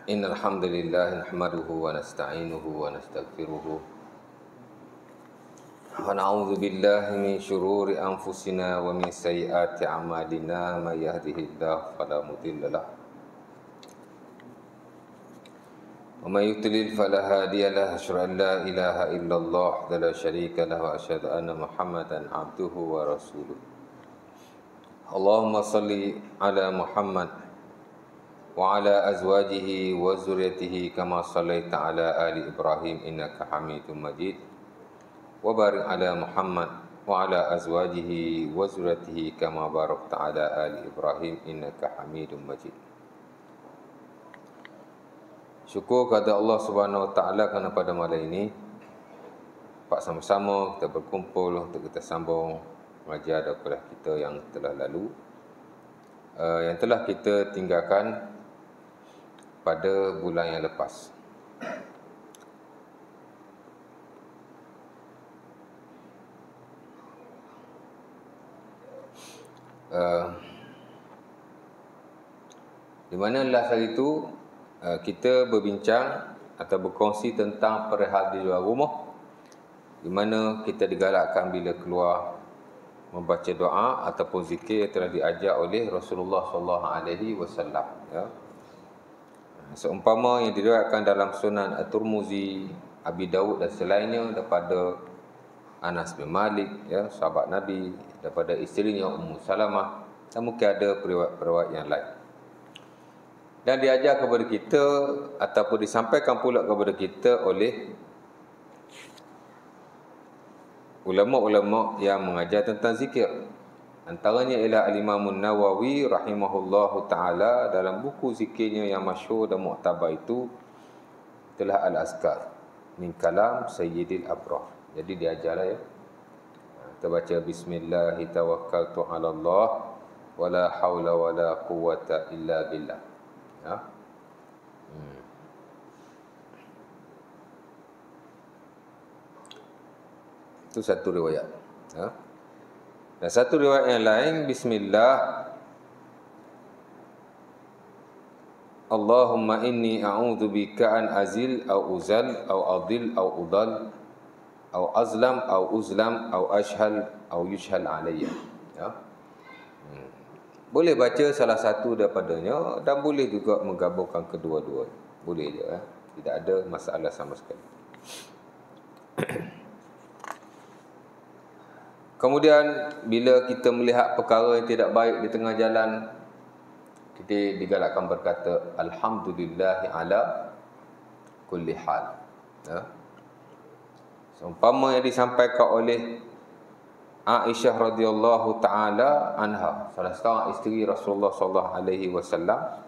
إن الحمد لله نحمده ونستعينه ونستغفره ونعوذ بالله من شرور أنفسنا ومن سيئات أعمالنا من يهده الله فلا مضل له ومن يضلل فلا هادي له أشهد أن لا إله إلا الله وحده لا شريك له وأشهد أن محمدا عبده ورسوله اللهم صل على محمد وعلى أزواجه وذريته كما صليت على آل إبراهيم إنك حميد مجيد وبارك على محمد وعلى أزواجه وذريته كما باركت على آل إبراهيم إنك حميد مجيد. Syukur kepada Allah Subhanahu Wa Taala kerana pada malam ini dapat sama-sama kita berkumpul untuk kita sambung mengajar daripada kita yang telah lalu, yang telah kita tinggalkan pada bulan yang lepas. Di mana last hari itu kita berbincang atau berkongsi tentang perihal di luar rumah, di mana kita digalakkan bila keluar membaca doa ataupun zikir yang telah diajar oleh Rasulullah SAW. Ya. Seumpama yang diriwayatkan dalam Sunan At-Tirmizi, Abi Daud dan selainnya daripada Anas bin Malik, ya, sahabat Nabi, daripada isterinya Ummu Salamah, dan mungkin ada periwayat yang lain. Dan diajar kepada kita ataupun disampaikan pula kepada kita oleh ulama-ulama yang mengajar tentang zikir. Antaranya ialah Al-Imam Nawawi rahimahullahu ta'ala dalam buku zikirnya yang masyhur dan mu'tabar itu telah Al-Azkar min kalam Sayyidil Abrar. Jadi diajarlah, ya. Kita baca Bismillahi tawakkaltu ala Allah wa la hawla wa la quwwata illa billah. Ya. Itu satu riwayat. Ya. Dan satu riwayat yang lain, Bismillah Allahumma inni a'udzu bika an azil au uzal au adil au udal au azlam au uzlam au ashhal au yushhal alayya. Ya. Boleh baca salah satu daripadanya dan boleh juga menggabungkan kedua-dua. Boleh je, ya. Tidak ada masalah sama sekali. Kemudian bila kita melihat perkara yang tidak baik di tengah jalan, kita digalakkan berkata alhamdulillahi ala kulli hal. Ya. Seumpama yang disampaikan oleh Aisyah radhiyallahu taala anha, salah seorang isteri Rasulullah sallallahu alaihi wasallam,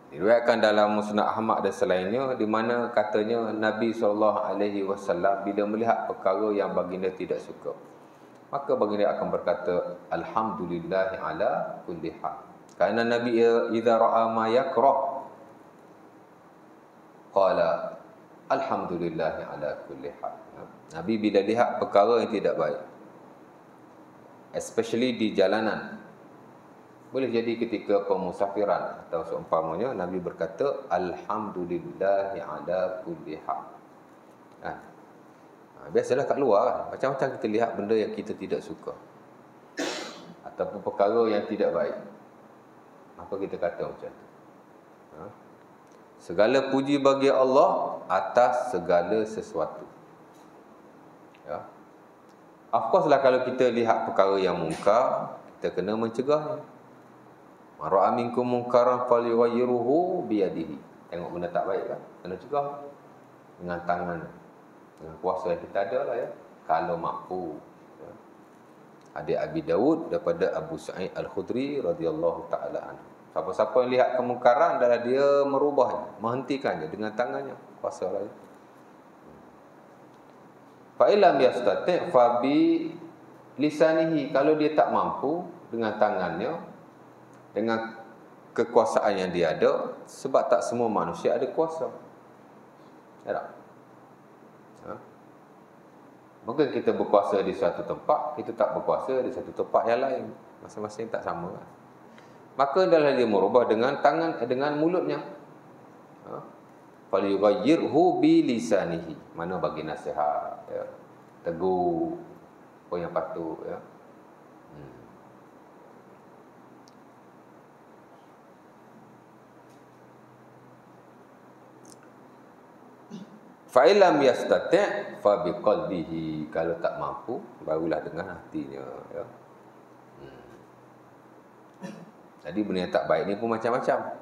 diriwayatkan dalam Musnad Ahmad dan selainnya, di mana katanya Nabi SAW bila melihat perkara yang baginda tidak suka, maka baginda akan berkata alhamdulillahi ala kulli hal. Kerana Nabi idza ra'a ma yakrah qala alhamdulillahi ala kulli hal. Nabi bila lihat perkara yang tidak baik, especially di jalanan, boleh jadi ketika pemusafiran atau seumpamanya, Nabi berkata alhamdulillahi ala kulli hal. Biasalah kat luar macam-macam kita lihat benda yang kita tidak suka ataupun perkara yang tidak baik, maka kita kata macam tu. Segala puji bagi Allah atas segala sesuatu. Ya. Of course lah, kalau kita lihat perkara yang mungkar, kita kena mencegahnya. Mara'a minkum munkaran falyughayyirhu biyadihi. Tengok benda tak baik kan, kena cegah dengan tangan, dengan kuasa yang kita ada lah, ya, kalau mampu. Ya. Hadis Abi Daud daripada Abu Sa'id Al-Khudri radhiyallahu taala anhu. Siapa-siapa yang lihat kemungkaran adalah dia merubahnya, menghentikannya dengan tangannya, kuasa lah, ya. Fa illam yastati' fa bi lisanihi. Kalau dia tak mampu dengan tangannya, dengan kekuasaan yang dia ada, sebab tak semua manusia ada kuasa. Ya tak? Mungkin kita berkuasa di satu tempat, kita tak berkuasa di satu tempat yang lain. Masing-masing tak sama kan? Maka adalah dia merubah dengan tangan, dengan mulutnya. Falyughayyirhu bi lisanihi. Mana bagi nasihat, ya. Tegur apa yang patut, ya. Fa illam yastati' fa biqalbihi. Kalau tak mampu, barulah dengan hatinya, ya. Jadi benda yang tak baik ni pun macam-macam.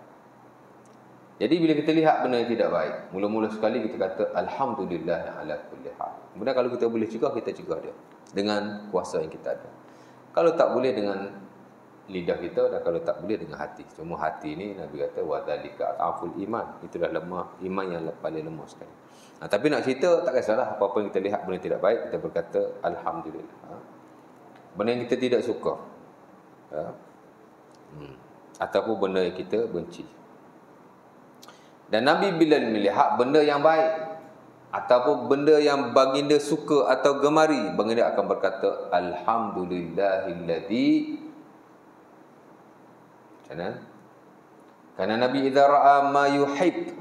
Jadi bila kita lihat benda yang tidak baik, mula-mula sekali kita kata alhamdulillah ala kulli hal. Kemudian kalau kita boleh cegah, kita cegah dia dengan kuasa yang kita ada. Kalau tak boleh dengan lidah kita, dan kalau tak boleh dengan hati. Cuma hati ni Nabi kata wa dzalika aful iman. Itulah lemah iman yang paling lemah sekali. Tapi nak cerita tak kisahlah, apa-apa yang kita lihat benda tidak baik, kita berkata alhamdulillah. Benda yang kita tidak suka, ya. Ataupun benda yang kita benci. Dan Nabi bila melihat benda yang baik ataupun benda yang baginda suka atau gemari, baginda akan berkata alhamdulillahilladzi. Karena Nabi idza ra'a ma yuhib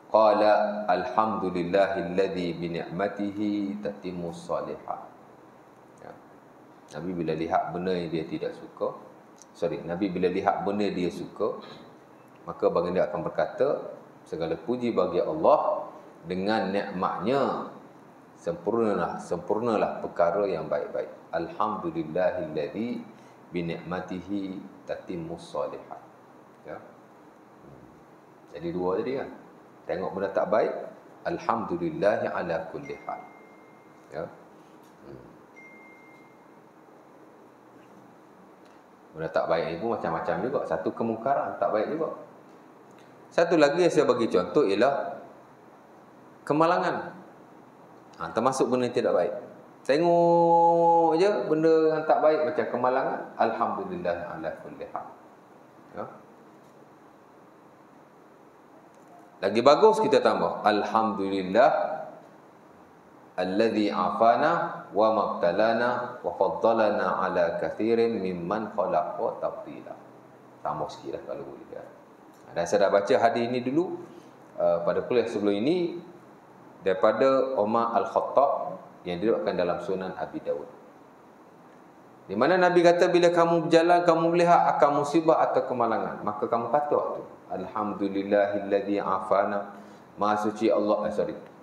qala alhamdulillahilladzi bi ni'matihi tatimmus shalihat. Ya. Nabi bila lihat benda yang dia tidak suka, Nabi bila lihat benda dia suka, maka baginda akan berkata segala puji bagi Allah, dengan nikmatnya sempurnalah perkara yang baik-baik. Alhamdulillahilladzi bi ni'matihi tatimmus shalihat. Ya. Jadi dua tadi kan. Tengok benda tak baik, alhamdulillah ala kulli hal. Ya. Benda tak baik ni pun macam-macam juga. Satu kemungkaran tak baik juga. Satu lagi yang saya bagi contoh ialah kemalangan. Termasuk benda yang tidak baik. Tengok je benda yang tak baik macam kemalangan, alhamdulillah ala kulli hal. Ya. Lagi bagus kita tambah alhamdulillah alladzi afana wa mabtalana wa faddalana ala kathirin mimman khalaqa tafdila. Tambah sikitlah kalau boleh, ya. Dan saya dah baca hadis ini dulu pada kuliah sebelum ini daripada Umar Al-Khattab yang diriwayatkan dalam Sunan Abi Dawud. Di mana Nabi kata bila kamu berjalan kamu melihat akan musibah atau kemalangan, maka kamu kata waktu alhamdulillahilladzi afana, maha suci Allah,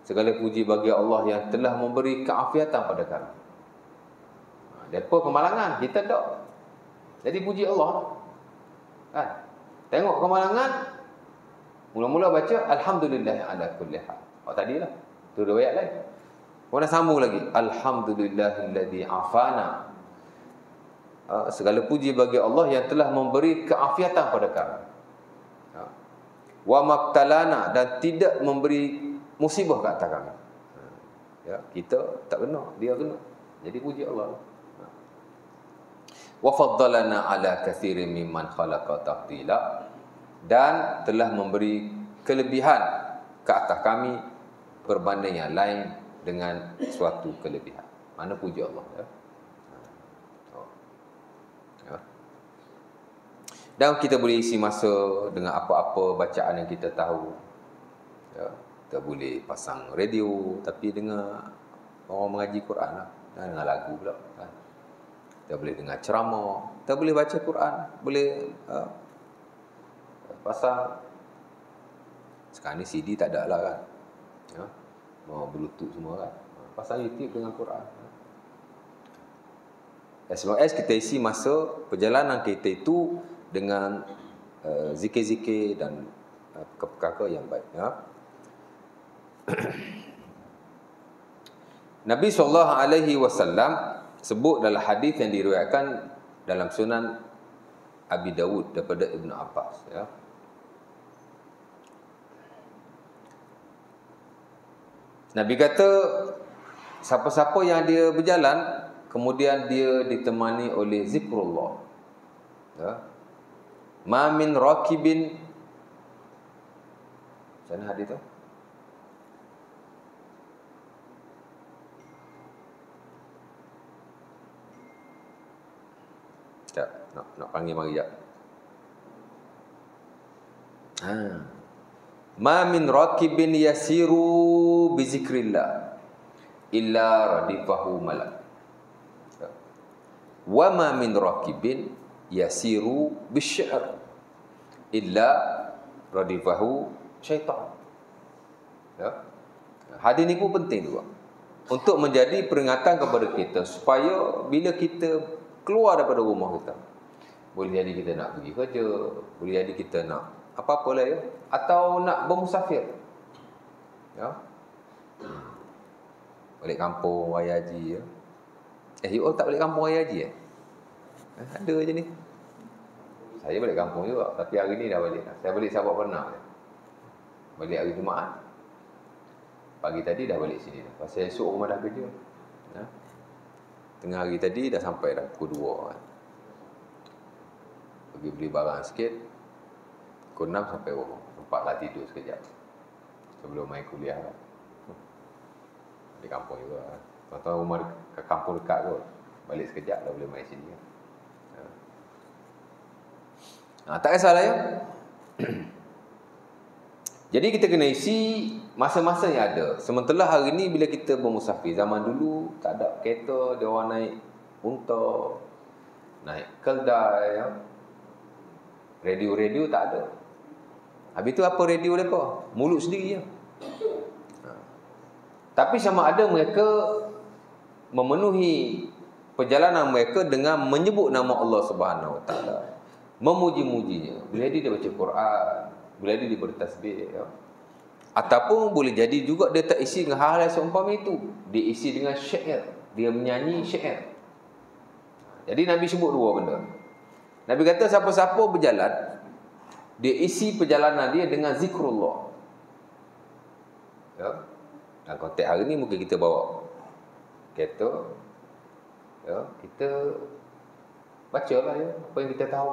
segala puji bagi Allah yang telah memberi keafiatan pada kami. Depa kemalangan, kita tak. Jadi puji Allah. Kan? Tengok kemalangan, mula-mula baca alhamdulillah ala kulli hal. Tadilah. Tu riwayat lain. Kemudian sambung lagi alhamdulillahilladzi afana. Segala puji bagi Allah yang telah memberi keafiatan pada kami. Wa mabtalana, dan tidak memberi musibah ke atas kami. Ya, kita tak kena, dia kena. Jadi puji Allah. Wa faddalana ala katsirin mimman khalaqa tafdila, dan telah memberi kelebihan ke atas kami berbanding yang lain dengan suatu kelebihan. Mana puji Allah, ya. Ya. Dan kita boleh isi masa dengan apa-apa bacaan yang kita tahu. Ya. Kita boleh pasang radio tapi dengar orang mengaji Quran lah. Dan dengar lagu pula, kan. Kita boleh dengar ceramah, kita boleh baca Quran, boleh pasang. Sekarang ni CD tak ada lah, kan. Ya. Mau Bluetooth semua, kan. Pasang YouTube dengan Quran. As long as kita isi masa perjalanan kita itu dengan zikir-zikir dan perkara yang baik, ya. Nabi SAW sebut dalam hadis yang diriwayatkan dalam Sunan Abi Dawud daripada Ibnu Abbas, ya. Nabi kata siapa-siapa yang dia berjalan kemudian dia ditemani oleh zikrullah, ya. Ma min rakibin, macam mana hadis tu? Nak panggil mari jap. Ma min rakibin yasiru bi zikrillah illa radifahu malak. Wa ma min rakibin yasiru bisyi'r illa radifahu syaitan. Ya. Hadis ni pun penting juga untuk menjadi peringatan kepada kita supaya bila kita keluar daripada rumah kita, boleh jadi kita nak pergi kerja, boleh jadi kita nak apa-apa lah ya, atau nak bermusafir, ya, balik kampung raya haji ya. You all tak balik kampung raya haji ada je ni. Saya balik kampung juga, tapi hari ni dah balik. Saya balik Sabak pernah. Balik hari Jumaat. Pagi tadi dah balik sini dah. Pasal esok rumah dah kerja. Ya. Tengah hari tadi dah sampai dah pukul 2 kan. Pergi beli barang sikit. Pukul 6 sampai rumah. Sempatlah tidur sekejap sebelum main kuliah kan. Di kampung juga kan. Tuan-tuan rumah ke kampung dekat kot. Balik sekejap dah boleh main sini kan. Tak kisahlah ya. Jadi kita kena isi masa-masa yang ada. Sementara hari ni bila kita bermusafir, zaman dulu tak ada kereta, dia orang naik unta, naik keldai ya. Radio-radio tak ada. Habis tu apa radio mereka? Mulut sendiri ya. Tapi sama ada mereka memenuhi perjalanan mereka dengan menyebut nama Allah Subhanahu Wa Taala, memuji-mujinya. Boleh jadi dia baca Quran, boleh jadi dia bertasbih ya. Ataupun boleh jadi juga dia tak isi dengan hal-hal yang seumpama itu. Dia isi dengan syair, dia menyanyi syair. Jadi Nabi sebut dua benda. Nabi kata siapa-siapa berjalan, dia isi perjalanan dia dengan zikrullah. Ya. Dalam konteks hari ni mungkin kita bawa kereta, ya, kita bacalah ya apa yang kita tahu.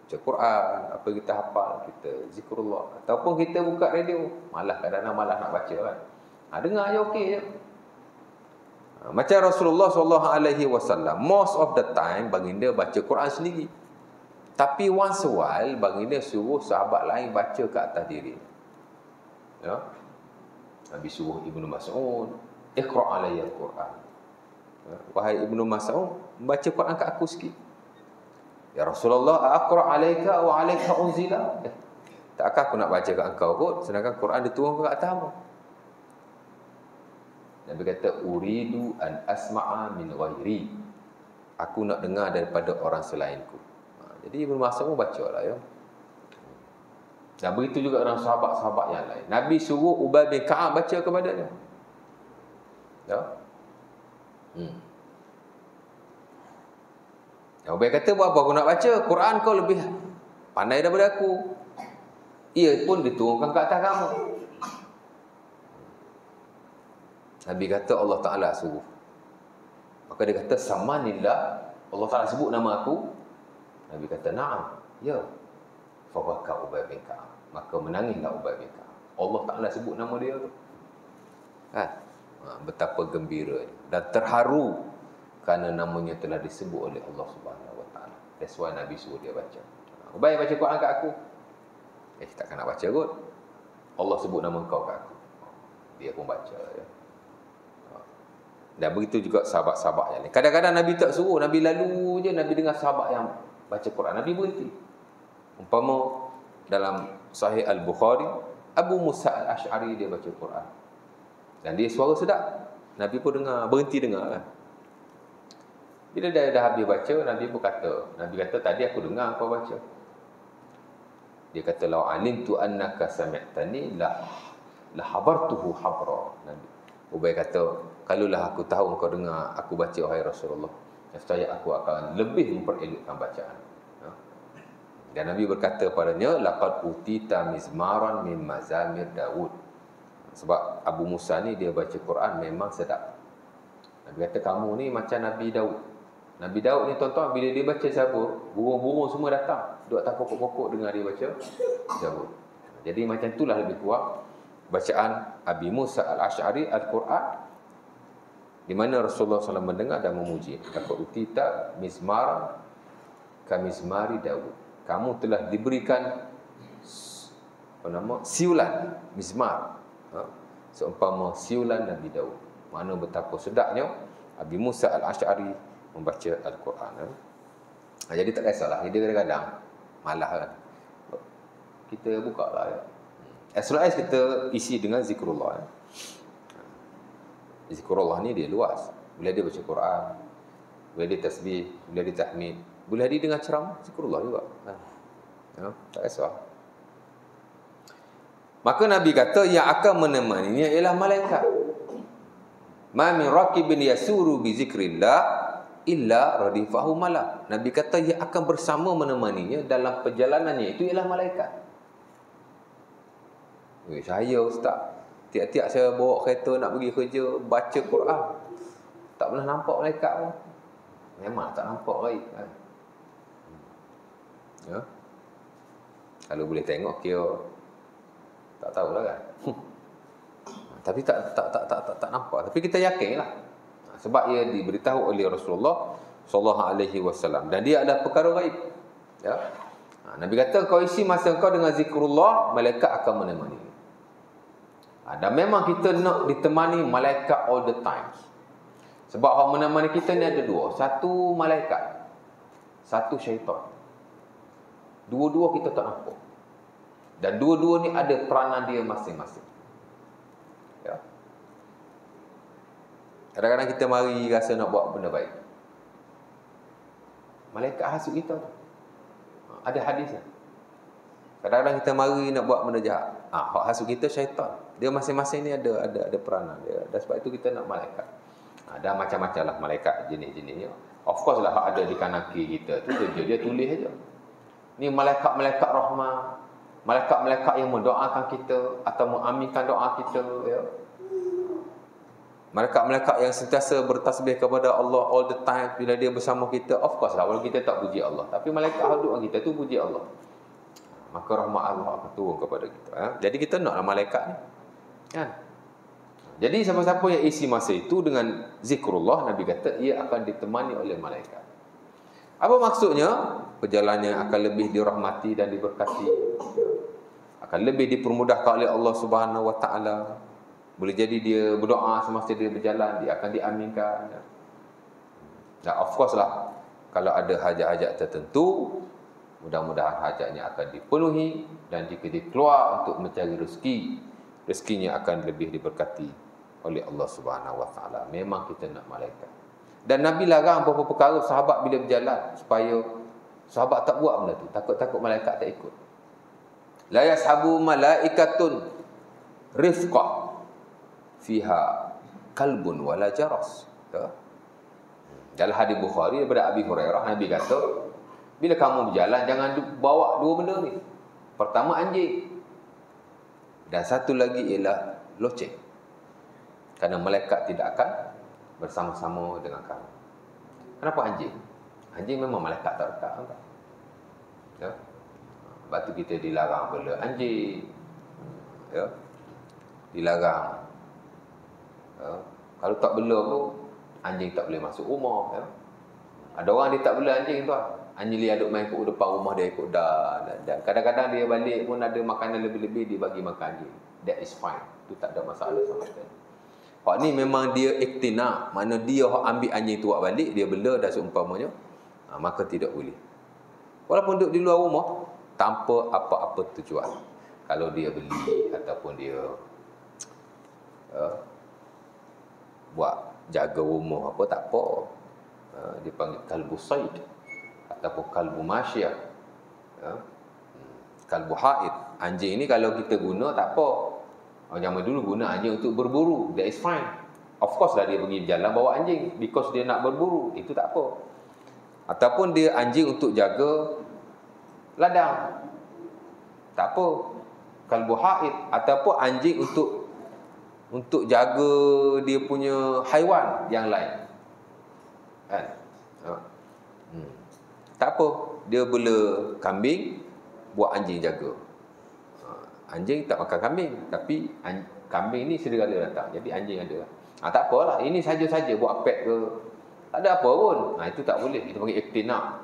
Baca Quran, apa yang kita hafal, kita zikrullah. Ataupun kita buka radio, malah kadang-kadang malah nak baca kan. Dengar je okey je. Macam Rasulullah SAW, most of the time baginda baca Quran sendiri. Tapi once a while baginda suruh sahabat lain baca ke atas diri. Ya. Nabi suruh Ibnu Mas'ud, "Iqra' alayya al-Quran." Wahai Ibnu Mas'ud, baca Quran kat aku sikit. Ya Rasulullah, aqra' alayka wa alayka unzila. Takkah aku nak baca kat engkau kot, sedangkan Quran diturunkan kat atasmu. Nabi kata, "Uridu an asma'a min ghairi." Aku nak dengar daripada orang selainku. Jadi Ibnu Mas'ud bacalah ya. Dan begitu juga dengan sahabat-sahabat yang lain. Nabi suruh Ubay bin Ka'ab baca kepada dia. Ya. Ubay kata, buat apa aku nak baca? Quran kau lebih pandai daripada aku. Ia pun diturunkan ke atas kamu. Nabi kata Allah Ta'ala suruh. Maka dia kata, samanillah, Allah Ta'ala sebut nama aku. Nabi kata, na'am, ya. Fabaka Ubay bin Ka'ab. Maka menangislah Ubay bin Ka'ab. Allah Ta'ala sebut nama dia tu. Kan? Betapa gembira dan terharu kerana namanya telah disebut oleh Allah Subhanahu Wa Ta'ala. That's why Nabi suruh dia baca. Ubay baca Quran kat aku. Takkan nak baca kot. Allah sebut nama kau kat aku. Dia pun baca ya. Dan begitu juga sahabat-sahabat yang lain. Kadang-kadang Nabi tak suruh, Nabi lalu je, Nabi dengar sahabat yang baca Quran, Nabi berhenti. Umpama dalam Sahih Al-Bukhari, Abu Musa Al-Ash'ari dia baca Quran. Dan dia suara sedap. Nabi pun dengar, berhenti dengar kan. Bila dia dah habis baca, Nabi pun kata, Nabi kata, tadi aku dengar kau baca. Dia kata, "Lau alimtu annaka sami'tani la habartuhu habra." Nabi Ubay kata, "Kalaulah aku tahu kau dengar aku baca wahai Rasulullah, nescaya aku akan lebih memperelokkan bacaan." Dan Nabi berkata padanya, "Laqad utita mizmaran min mazamir Daud." Sebab Abu Musa ni dia baca Quran memang sedap. Nabi kata, "Kamu ni macam Nabi Daud." Nabi Daud ni tuan-tuan, bila dia baca Zabur, burung-burung semua datang, duduk atas pokok-pokok dengar dia baca Zabur. Jadi macam itulah lebih kurang bacaan Abi Musa Al-Ash'ari Al-Quran, di mana Rasulullah SAW mendengar dan memuji. Laqad utita mizmaran kamizmari Daud. Kamu telah diberikan siulan mizmar. Seumpama siulan Nabi Daud. Mana betapa sedapnya Abi Musa Al-Asy'ari membaca Al-Quran. Jadi tak kisahlah, dia kadang-kadang malah kan. Kita buka lah ya. As long as kita isi dengan zikrullah. Zikrullah ni dia luas. Bila dia baca Quran, bila dia tasbih, bila dia tahmid, bila dia dengan ceramah, zikrullah juga. Ya, tak kisah. Maka Nabi kata yang akan menemaninya ialah malaikat. Ma min raqibin yasuru bi zikrillah illa radifahu malak. Nabi kata yang akan bersama menemaninya dalam perjalanannya itu ialah malaikat. Saya ustaz, tiap-tiap saya bawa kereta nak pergi kerja, baca Quran, tak pernah nampak malaikat pun. Memang tak nampak lagi kan. Ya. Kalau boleh tengok kira tak tahulah kan. Tapi tak nampak. Tapi kita yakinlah. Sebab ia diberitahu oleh Rasulullah sallallahu alaihi wasallam dan dia adalah perkara gaib. Ya. Nabi kata kau isi masa kau dengan zikrullah, malaikat akan menemani. Dan memang kita nak ditemani malaikat all the time. Sebab orang menemani kita ni ada dua. Satu malaikat, satu syaitan. Dua-dua kita tak nampak. Dan dua-dua ni ada peranan dia masing-masing. Ya. Kadang-kadang kita mari rasa nak buat benda baik, malaikat hasut kita tu. Ada hadisnya. Kadang-kadang kita mari nak buat benda jahat, hak hasut kita syaitan. Dia masing-masing ni ada peranan dia. Dan sebab itu kita nak malaikat. Ada macam-macam lah malaikat jenis-jenisnya. Of course lah hak ada di kanan kiri kita tu dia tulis aja. Ni malaikat-malaikat rahmah, malaikat-malaikat yang mendoakan kita atau mengaminkan doa kita, ya. Malaikat-malaikat yang sentiasa bertasbih kepada Allah all the time bila dia bersama kita. Of course lah, walaupun kita tak puji Allah, tapi malaikat hadut kita tu puji Allah. Maka rahmat Allah akan turun kepada kita. Jadi kita naklah malaikat ni. Kan? Jadi siapa-siapa yang isi masa itu dengan zikrullah, Nabi kata ia akan ditemani oleh malaikat. Apa maksudnya? Perjalanannya akan lebih dirahmati dan diberkati. Akan lebih dipermudahkan oleh Allah Subhanahu Wa Taala. Boleh jadi dia berdoa semasa dia berjalan, dia akan diaminkan. Dan of course lah, kalau ada hajat-hajat tertentu, mudah-mudahan hajatnya akan dipenuhi. Dan jika dia keluar untuk mencari rezeki, rezekinya akan lebih diberkati oleh Allah Subhanahu Wa Taala. Memang kita nak malaikat. Dan Nabi larang beberapa perkara sahabat bila berjalan, supaya sahabat tak buat benda tu. Takut-takut malaikat tak ikut. La yashabu malaikatun rifqah fiha kalbun wala jaras. Dalam hadis Bukhari daripada Abi Hurairah, Nabi kata, bila kamu berjalan jangan bawa dua benda ni. Pertama anjing, dan satu lagi ialah loceng. Kerana malaikat tidak akan bersama-sama dengan kamu. Kenapa anjing? Anjing memang malaikat tak dekat. Ya. Sebab tu kita dilarang bela anjing. Ya. Dilarang. Ya. Kalau tak bela pun, anjing tak boleh masuk rumah. Ya. Ada orang dia tak bela anjing tu. Anjing dia duduk main kat depan rumah dia, ikut dah. Kadang-kadang dia balik pun ada makanan lebih-lebih, dia bagi makan anjing. That is fine. Itu tak ada masalah sama sekali. Hak ni memang dia iktina, mana dia ambil anjing tu buat balik, dia bela dan seumpamanya, maka tidak boleh. Walaupun duduk di luar rumah, tanpa apa-apa tujuan. Kalau dia beli ataupun dia buat jaga rumah apa, tak apa. Dia panggil kalbu said ataupun kalbu masyiyah. Kalbu haid. Anjing ni kalau kita guna tak apa. Orang zaman dulu guna anjing untuk berburu. That is fine. Of course lah dia pergi berjalan bawa anjing because dia nak berburu. Itu tak apa. Ataupun dia anjing untuk jaga ladang. Tak apa. Kalbu haid. Ataupun anjing untuk jaga dia punya haiwan yang lain. Kan? Tak apa. Dia bela kambing, buat anjing jaga. Anjing tak makan kambing, tapi kambing ni serigala datang. Jadi anjing ada. Tak apalah, ini saja-saja buat pet ke. Tak ada apa pun. Itu tak boleh. Kita panggil iktina.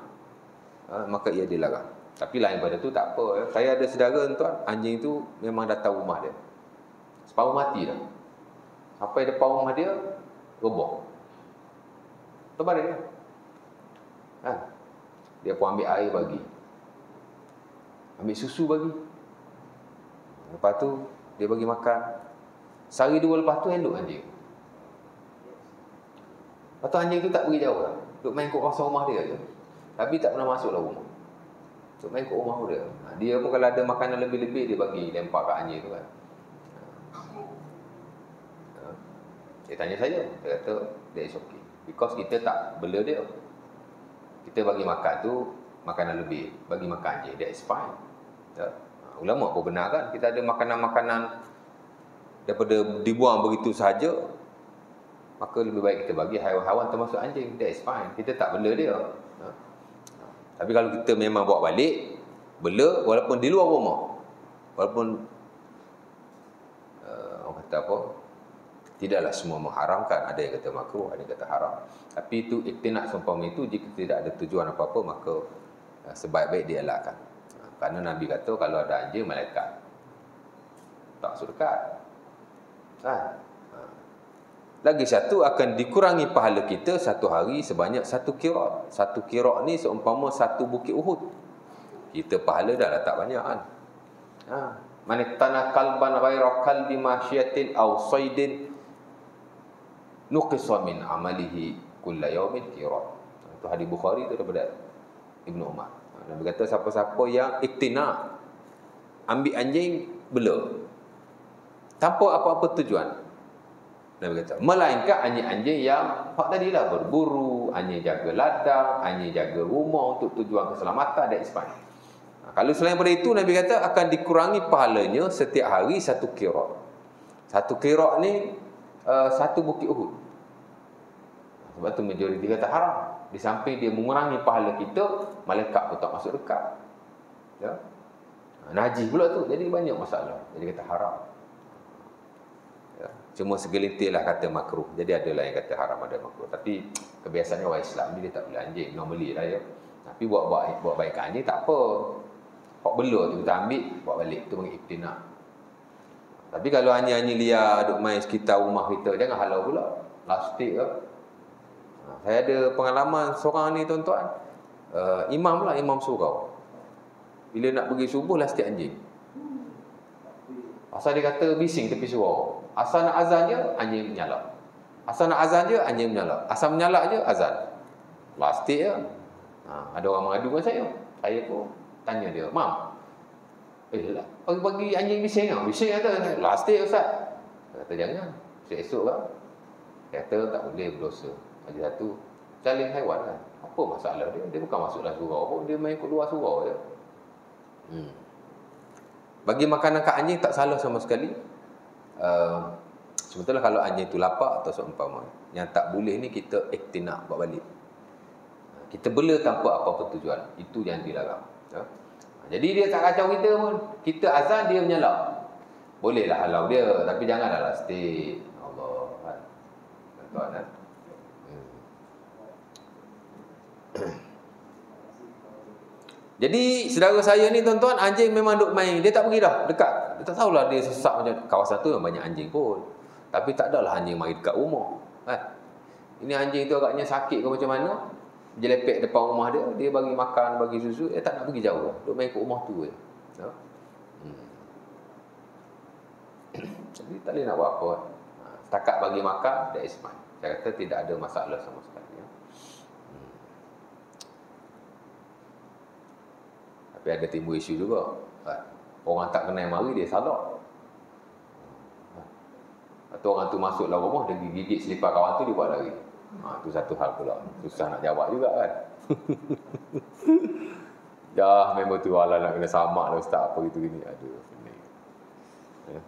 Maka ia dilarang. Tapi lain pada tu tak apa. Saya ada saudara tuan, anjing tu memang datang rumah dia. Separuh mati dah. Sampai depan rumah dia, roboh. Terbaring dia. Dia pun ambil air bagi. Ambil susu bagi. Lepas tu, dia bagi makan. Sehari dua lepas tu, elok anjing. Lepas tu anjing tu tak pergi jauh lah. Duk main kat kawasan rumah dia je. Tapi tak pernah masuk lah rumah. Duk main kat rumah dia. Dia pun kalau ada makanan lebih-lebih, dia bagi lempar kat anjing tu kan. Dia tanya saya. Dia kata, that is okay. Because kita tak bela dia. Kita bagi makan tu, makanan lebih. Bagi makan je. That is fine. Ulama pun benar kan. Kita ada makanan-makanan daripada dibuang begitu sahaja, maka lebih baik kita bagi haiwan-haiwan termasuk anjing. That is fine. Kita tak bela dia. Tapi kalau kita memang bawa balik, bela walaupun di luar rumah. Walaupun orang kata apa, tidaklah semua mengharamkan. Ada yang kata makruh, ada yang kata haram. Tapi itu iktinak seumpama itu, jika tidak ada tujuan apa-apa, maka sebaik-baik dielakkan. Kerana Nabi kata kalau ada anjing, malaikat tak masuk dekat. Lagi satu, akan dikurangi pahala kita satu hari sebanyak 1 qirat. 1 qirat ni seumpama 1 bukit Uhud. Kita pahala dah lah tak banyak kan. Man ittana qalban ghaira qalbi masyiatin aw saydin nuqisa min amalihi kulla yawmin qirat. Itu hadis Bukhari tu daripada Ibnu Umar. Nabi kata siapa-siapa yang iktina, ambil anjing bela tanpa apa-apa tujuan. Nabi kata, melainkan anjing-anjing yang hak tadilah berburu, anjing jaga ladang, anjing jaga rumah untuk tujuan keselamatan dan ispan. Kalau selain daripada itu, Nabi kata akan dikurangi pahalanya setiap hari 1 qirat. 1 qirat ni 1 bukit Uhud. Sebab tu majoriti kata haram. Di samping dia mengurangi pahala kita, malaikat pun tak masuk dekat. Ya? Najis pula tu, jadi banyak masalah. Jadi kata haram. Ya? Cuma segelintir lah kata makruh. Jadi adalah yang kata haram, ada makruh. Tapi kebiasaannya orang Islam ni dia tak boleh anjing, normally lah ya. Tapi buat baik kat anjing tak apa. Hak bela tu kita ambil, bawa balik. Tu panggil iktinak. Tapi kalau anjing-anjing liar duk main sekitar rumah kita, jangan halau pula. Plastik ke. Saya ada pengalaman seorang ni tuan-tuan, imam lah, imam surau. Bila nak pergi subuh lah setiap anjing. Asal dia kata bising tepi surau. Asal nak azan je, anjing menyalak. Asal nak azan je, anjing menyalak. Asal menyalak je, azan. Plastik je. Ada orang mengadu dengan saya. Saya pun tanya dia, Mam, lah, pagi-pagi anjing bising kan? Bising kata, plastik Ustaz. Dia kata jangan, esok kan. Dia kata tak boleh, berdosa. Lagi satu, zalim haiwan kan. Apa masalah dia? Dia bukan masuk dalam surau pun, dia main kat luar surau je. Bagi makanan kat anjing tak salah sama sekali. Sebetulnya kalau anjing tu lapar atau seumpama, yang tak boleh ni kita iktinak buat balik. Kita bela tanpa apa-apa tujuan. Itu yang dilarang. Jadi dia tak kacau kita pun. Kita azan, dia menyalak. Bolehlah halau dia, tapi janganlah plastik. Allah kan. Tuan kan. Jadi saudara saya ni tuan-tuan, anjing memang duk main. Dia tak pergi dah dekat. Dia tak tahulah dia sesak macam kawasan tu memang banyak anjing pun. Tapi tak adalah anjing mari dekat rumah. Kan? Ini anjing tu agaknya sakit ke macam mana? Dia lepek depan rumah dia, dia bagi makan, bagi susu, dia tak nak pergi jauh lah. Duk main kat rumah tu je. Ya? Jadi tak boleh nak buat apa. Setakat bagi makan, that is fine. Saya kata tidak ada masalah sama sekali. Ya? Tapi ada timbul isu juga. Orang tak kenal mari, dia salah. Atau orang tu masuk dalam rumah, dia gigit selipar kawan tu, dia buat lari. Itu satu hal pula. Susah nak jawab juga kan. Ya, member tu ala nak kena samak lah ustaz apa gitu gini. Aduh, pening. Ya.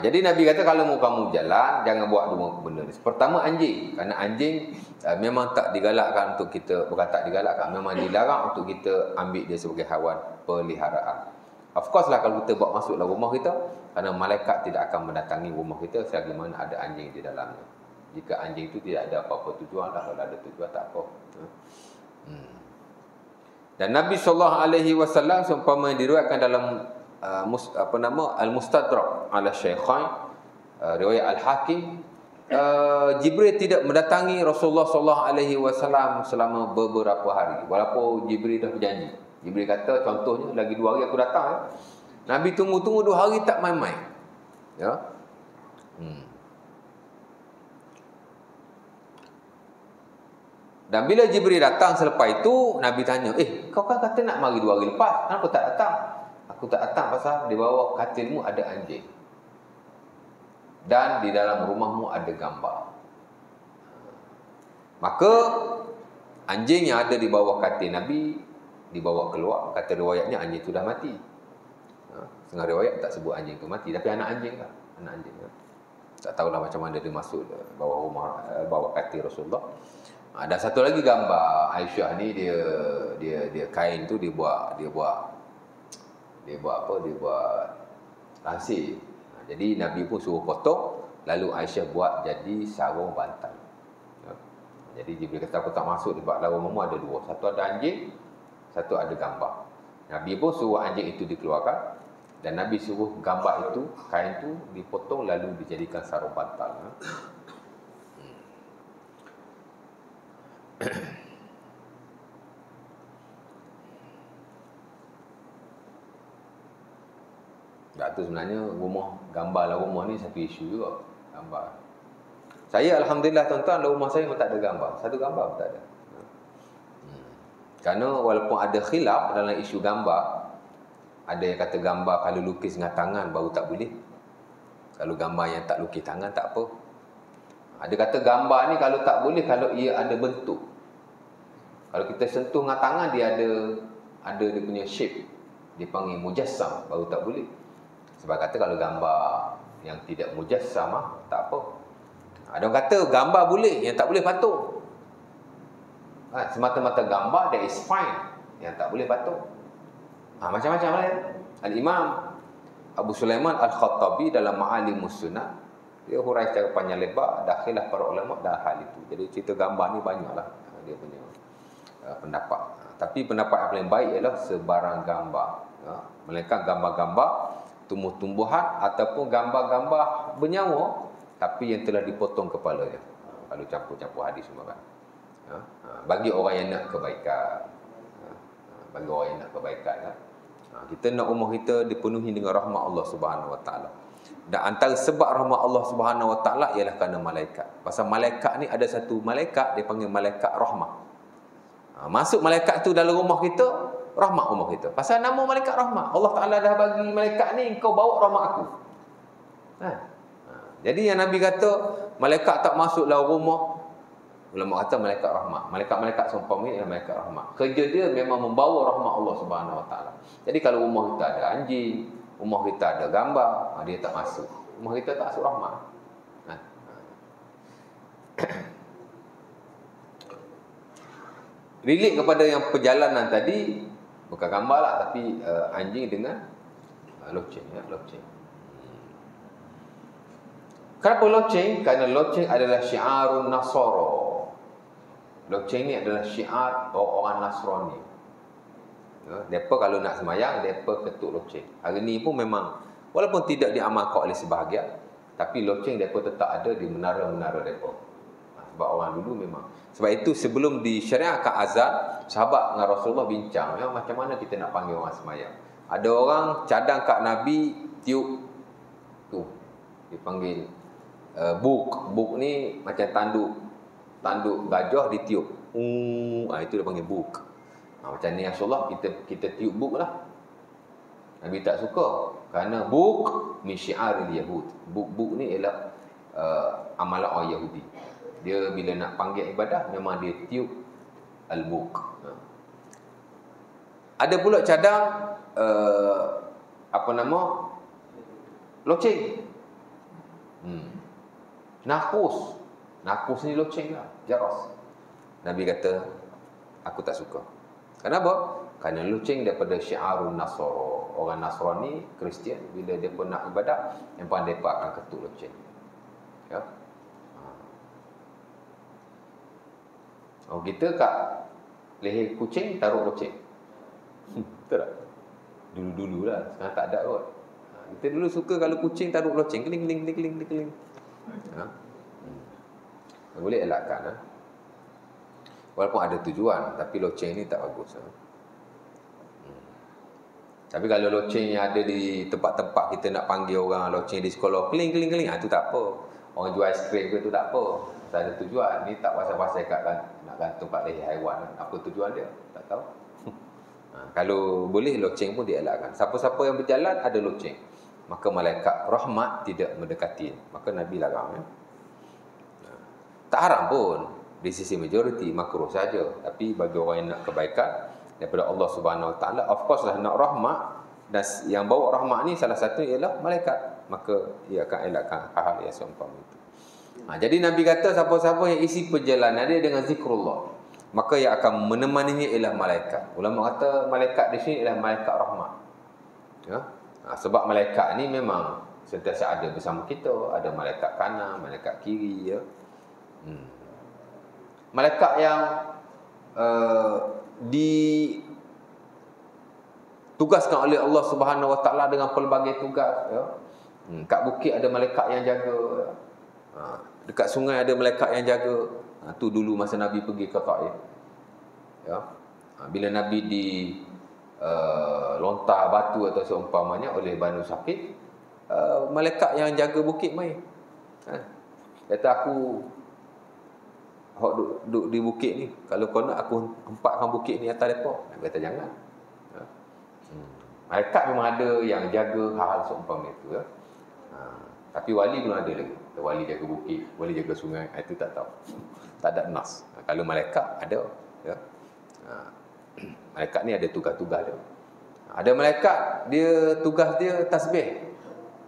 Jadi Nabi kata kalau mau kamu jalan, jangan buat dua benda ni. Pertama anjing. Kerana anjing memang tak digalakkan untuk kita, bukan tak digalakkan, memang dilarang untuk kita ambil dia sebagai haiwan peliharaan. Of course lah kalau kita bawa masuk dalam rumah kita, kerana malaikat tidak akan mendatangi rumah kita selagi mana ada anjing di dalamnya. Jika anjing itu tidak ada apa-apa tujuan, kalau ada tujuan tak apa. Dan Nabi SAW seumpama diriwayatkan dalam Al-Mustadrak ala Syaikhain, riwayat Al-Hakim, Jibril tidak mendatangi Rasulullah SAW selama beberapa hari, walaupun Jibril dah berjanji. Jibril kata contohnya, lagi 2 hari aku datang ya. Nabi tunggu 2 hari tak main-main. Ya. Dan bila Jibril datang selepas itu, Nabi tanya, kau kan kata nak mari 2 hari lepas, kenapa tak datang? Aku tak datang pasal di bawah katilmu ada anjing, dan di dalam rumahmu ada gambar. Maka anjing yang ada di bawah katil Nabi dibawa keluar. Kata riwayatnya anjing itu dah mati. Setengah riwayat tak sebut anjing itu mati, tapi anak anjing lah. Anak anjing lah. Tak tahulah macam mana dia masuk bawah rumah, bawah katil Rasulullah. Dan satu lagi gambar Aisyah ni, dia kain tu dia buat lansir. Jadi Nabi pun suruh potong, lalu Aisyah buat jadi sarung bantal. Jadi Jibril kata aku tak masuk sebab dalam rumahmu ada 2. Satu ada anjing, satu ada gambar. Nabi pun suruh anjing itu dikeluarkan, dan Nabi suruh gambar itu, kain itu dipotong lalu dijadikan sarung bantal. Tu sebenarnya gambar dalam rumah ni satu isu juga. Gambar. Saya alhamdulillah tuan-tuan, dalam rumah saya memang tak ada gambar. Satu gambar pun tak ada. Kerana walaupun ada khilaf dalam isu gambar, ada yang kata gambar kalau lukis dengan tangan baru tak boleh. Kalau gambar yang tak lukis tangan tak apa. Ada kata gambar ni kalau tak boleh kalau ia ada bentuk. Kalau kita sentuh dengan tangan, dia ada dia punya shape. Dia panggil mujassam, baru tak boleh. Sebab kata kalau gambar yang tidak mujassam tak apa. Ada orang kata gambar boleh, yang tak boleh patung. Semata-mata gambar, that is fine. Yang tak boleh patung. Macam-macam lah. Al-Imam Abu Sulaiman Al-Khattabi dalam Ma'alimus Sunnah, dia hurai secara panjang lebar, dakhilah para ulama dalam hal itu. Jadi cerita gambar ni banyaklah dia punya pendapat. Tapi pendapat yang paling baik ialah sebarang gambar. Melainkan gambar-gambar tumbuh-tumbuhan ataupun gambar-gambar bernyawa tapi yang telah dipotong kepalanya. Kalau campur-campur hadis semua kan. Bagi orang yang nak kebaikan. Bagi orang yang nak kebaikan kan. Kita nak rumah kita dipenuhi dengan rahmat Allah Subhanahu Wa Taala. Dan antara sebab rahmat Allah Subhanahu Wa Taala ialah kerana malaikat. Pasal malaikat ni ada satu malaikat dia panggil malaikat rahmat. Masuk malaikat tu dalam rumah kita, rahmat rumah kita. Pasal nama malaikat rahmat. Allah Taala dah bagi malaikat ni, engkau bawa rahmat aku. Jadi yang Nabi kata malaikat tak masuk dalam rumah, ulama kata malaikat rahmat. Malaikat-malaikat seumpama ni adalah malaikat rahmat. Kerja dia memang membawa rahmat Allah Subhanahu Wa Taala. Jadi kalau rumah kita ada anjing, rumah kita ada gambar, dia tak masuk. Rumah kita tak masuk rahmat. Relate kepada yang perjalanan tadi, bukan gambar lah, tapi anjing dengan loceng. Loceng. Kenapa loceng? Kerana loceng adalah syiarun Nasara. Loceng ni adalah syiar orang Nasrani. Mereka kalau nak semayang, mereka ketuk loceng. Hari ni pun memang, walaupun tidak diamalkan oleh sebahagian, tapi loceng mereka tetap ada di menara-menara mereka. Sebab orang dulu memang. Sebab itu sebelum disyariatkan azan, sahabat dengan Rasulullah bincang, macam mana kita nak panggil orang semayang. Ada orang cadang kat Nabi, tiup tu, dipanggil buk. Buk ni macam tanduk gajah ditiup. Itu dia panggil buk. Macam ni Rasulullah, kita tiup buk lah. Nabi tak suka. Kerana buk min syiaril Yahud. Buk ni ialah amalan orang Yahudi. Dia bila nak panggil ibadah, memang dia tiup al-buk. Ada pula cadang loceng. Nakus ni loceng lah, jaras. Nabi kata, aku tak suka. Kenapa? Kerana loceng daripada syiarun Nasara. Orang Nasrani, Kristian, bila dia pun nak ibadah, memang mereka akan ketuk loceng. Ya. Kita kat leher kucing taruh loceng. Betul tak? Dulu-dulu lah, sekarang tak ada kot. Kita dulu suka kalau kucing taruh loceng, keling, keling, keling, keling, keling. Boleh elakkan. Walaupun ada tujuan, tapi loceng ni tak bagus. Tapi kalau loceng yang ada di tempat-tempat kita nak panggil orang loceng di sekolah, keling, keling, keling, tu tak apa. Orang jual aiskrim ke tu tak apa. Tak ada tujuan. Ni tak pasal-pasal nak gantung kat leher haiwan. Apa tujuan dia? Tak tahu. Kalau boleh loceng pun dielakkan. Siapa-siapa yang berjalan ada loceng, maka malaikat rahmat tidak mendekati. Maka Nabi larang. Tak haram pun. Di sisi majoriti makruh saja. Tapi bagi orang yang nak kebaikan daripada Allah Subhanahu Wa Taala, of course lah nak rahmat, dan yang bawa rahmat ni salah satu ialah malaikat. Maka ia akan elakkan hal-hal yang seumpama itu. Jadi Nabi kata siapa-siapa yang isi perjalanan dia dengan zikrullah, maka yang akan menemaninya ialah malaikat. Ulama kata malaikat di sini ialah malaikat rahmat. Sebab malaikat ni memang sentiasa ada bersama kita. Ada malaikat kanan, malaikat kiri. Malaikat yang ditugaskan oleh Allah Subhanahu Wa Taala dengan pelbagai tugas. Kat bukit ada malaikat yang jaga. Dekat sungai ada malaikat yang jaga. Tu dulu masa Nabi pergi ke Taif. Bila Nabi di lontar batu atau seumpamanya oleh Banu Sakif, malaikat yang jaga bukit mai. Kata aku duduk di bukit ni, kalau kau nak aku hempatkan bukit ni atas depa. Nabi kata jangan. Malaikat memang ada yang jaga hal-hal seumpama itu. Tapi wali belum ada lagi. Wali jaga bukit, wali jaga sungai, itu tak tahu. Tak ada nas. Kalau malaikat ada. Malaikat ni ada tugas-tugas dia. Ada malaikat dia tugas dia tasbih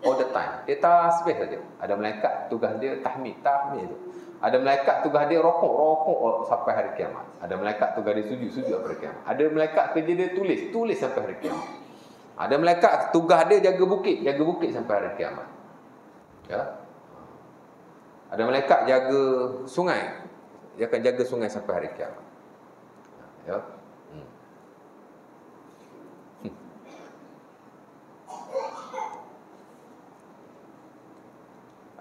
all the time. Dia tasbih saja. Ada malaikat tugas dia tahmid tu. Ada malaikat tugas dia rokok sampai hari kiamat. Ada malaikat tugas dia sujud sampai hari kiamat. Ada malaikat kerja dia tulis sampai hari kiamat. Ada malaikat tugas dia jaga bukit sampai hari kiamat. Ada malaikat jaga sungai. Dia akan jaga sungai sampai hari kiamat.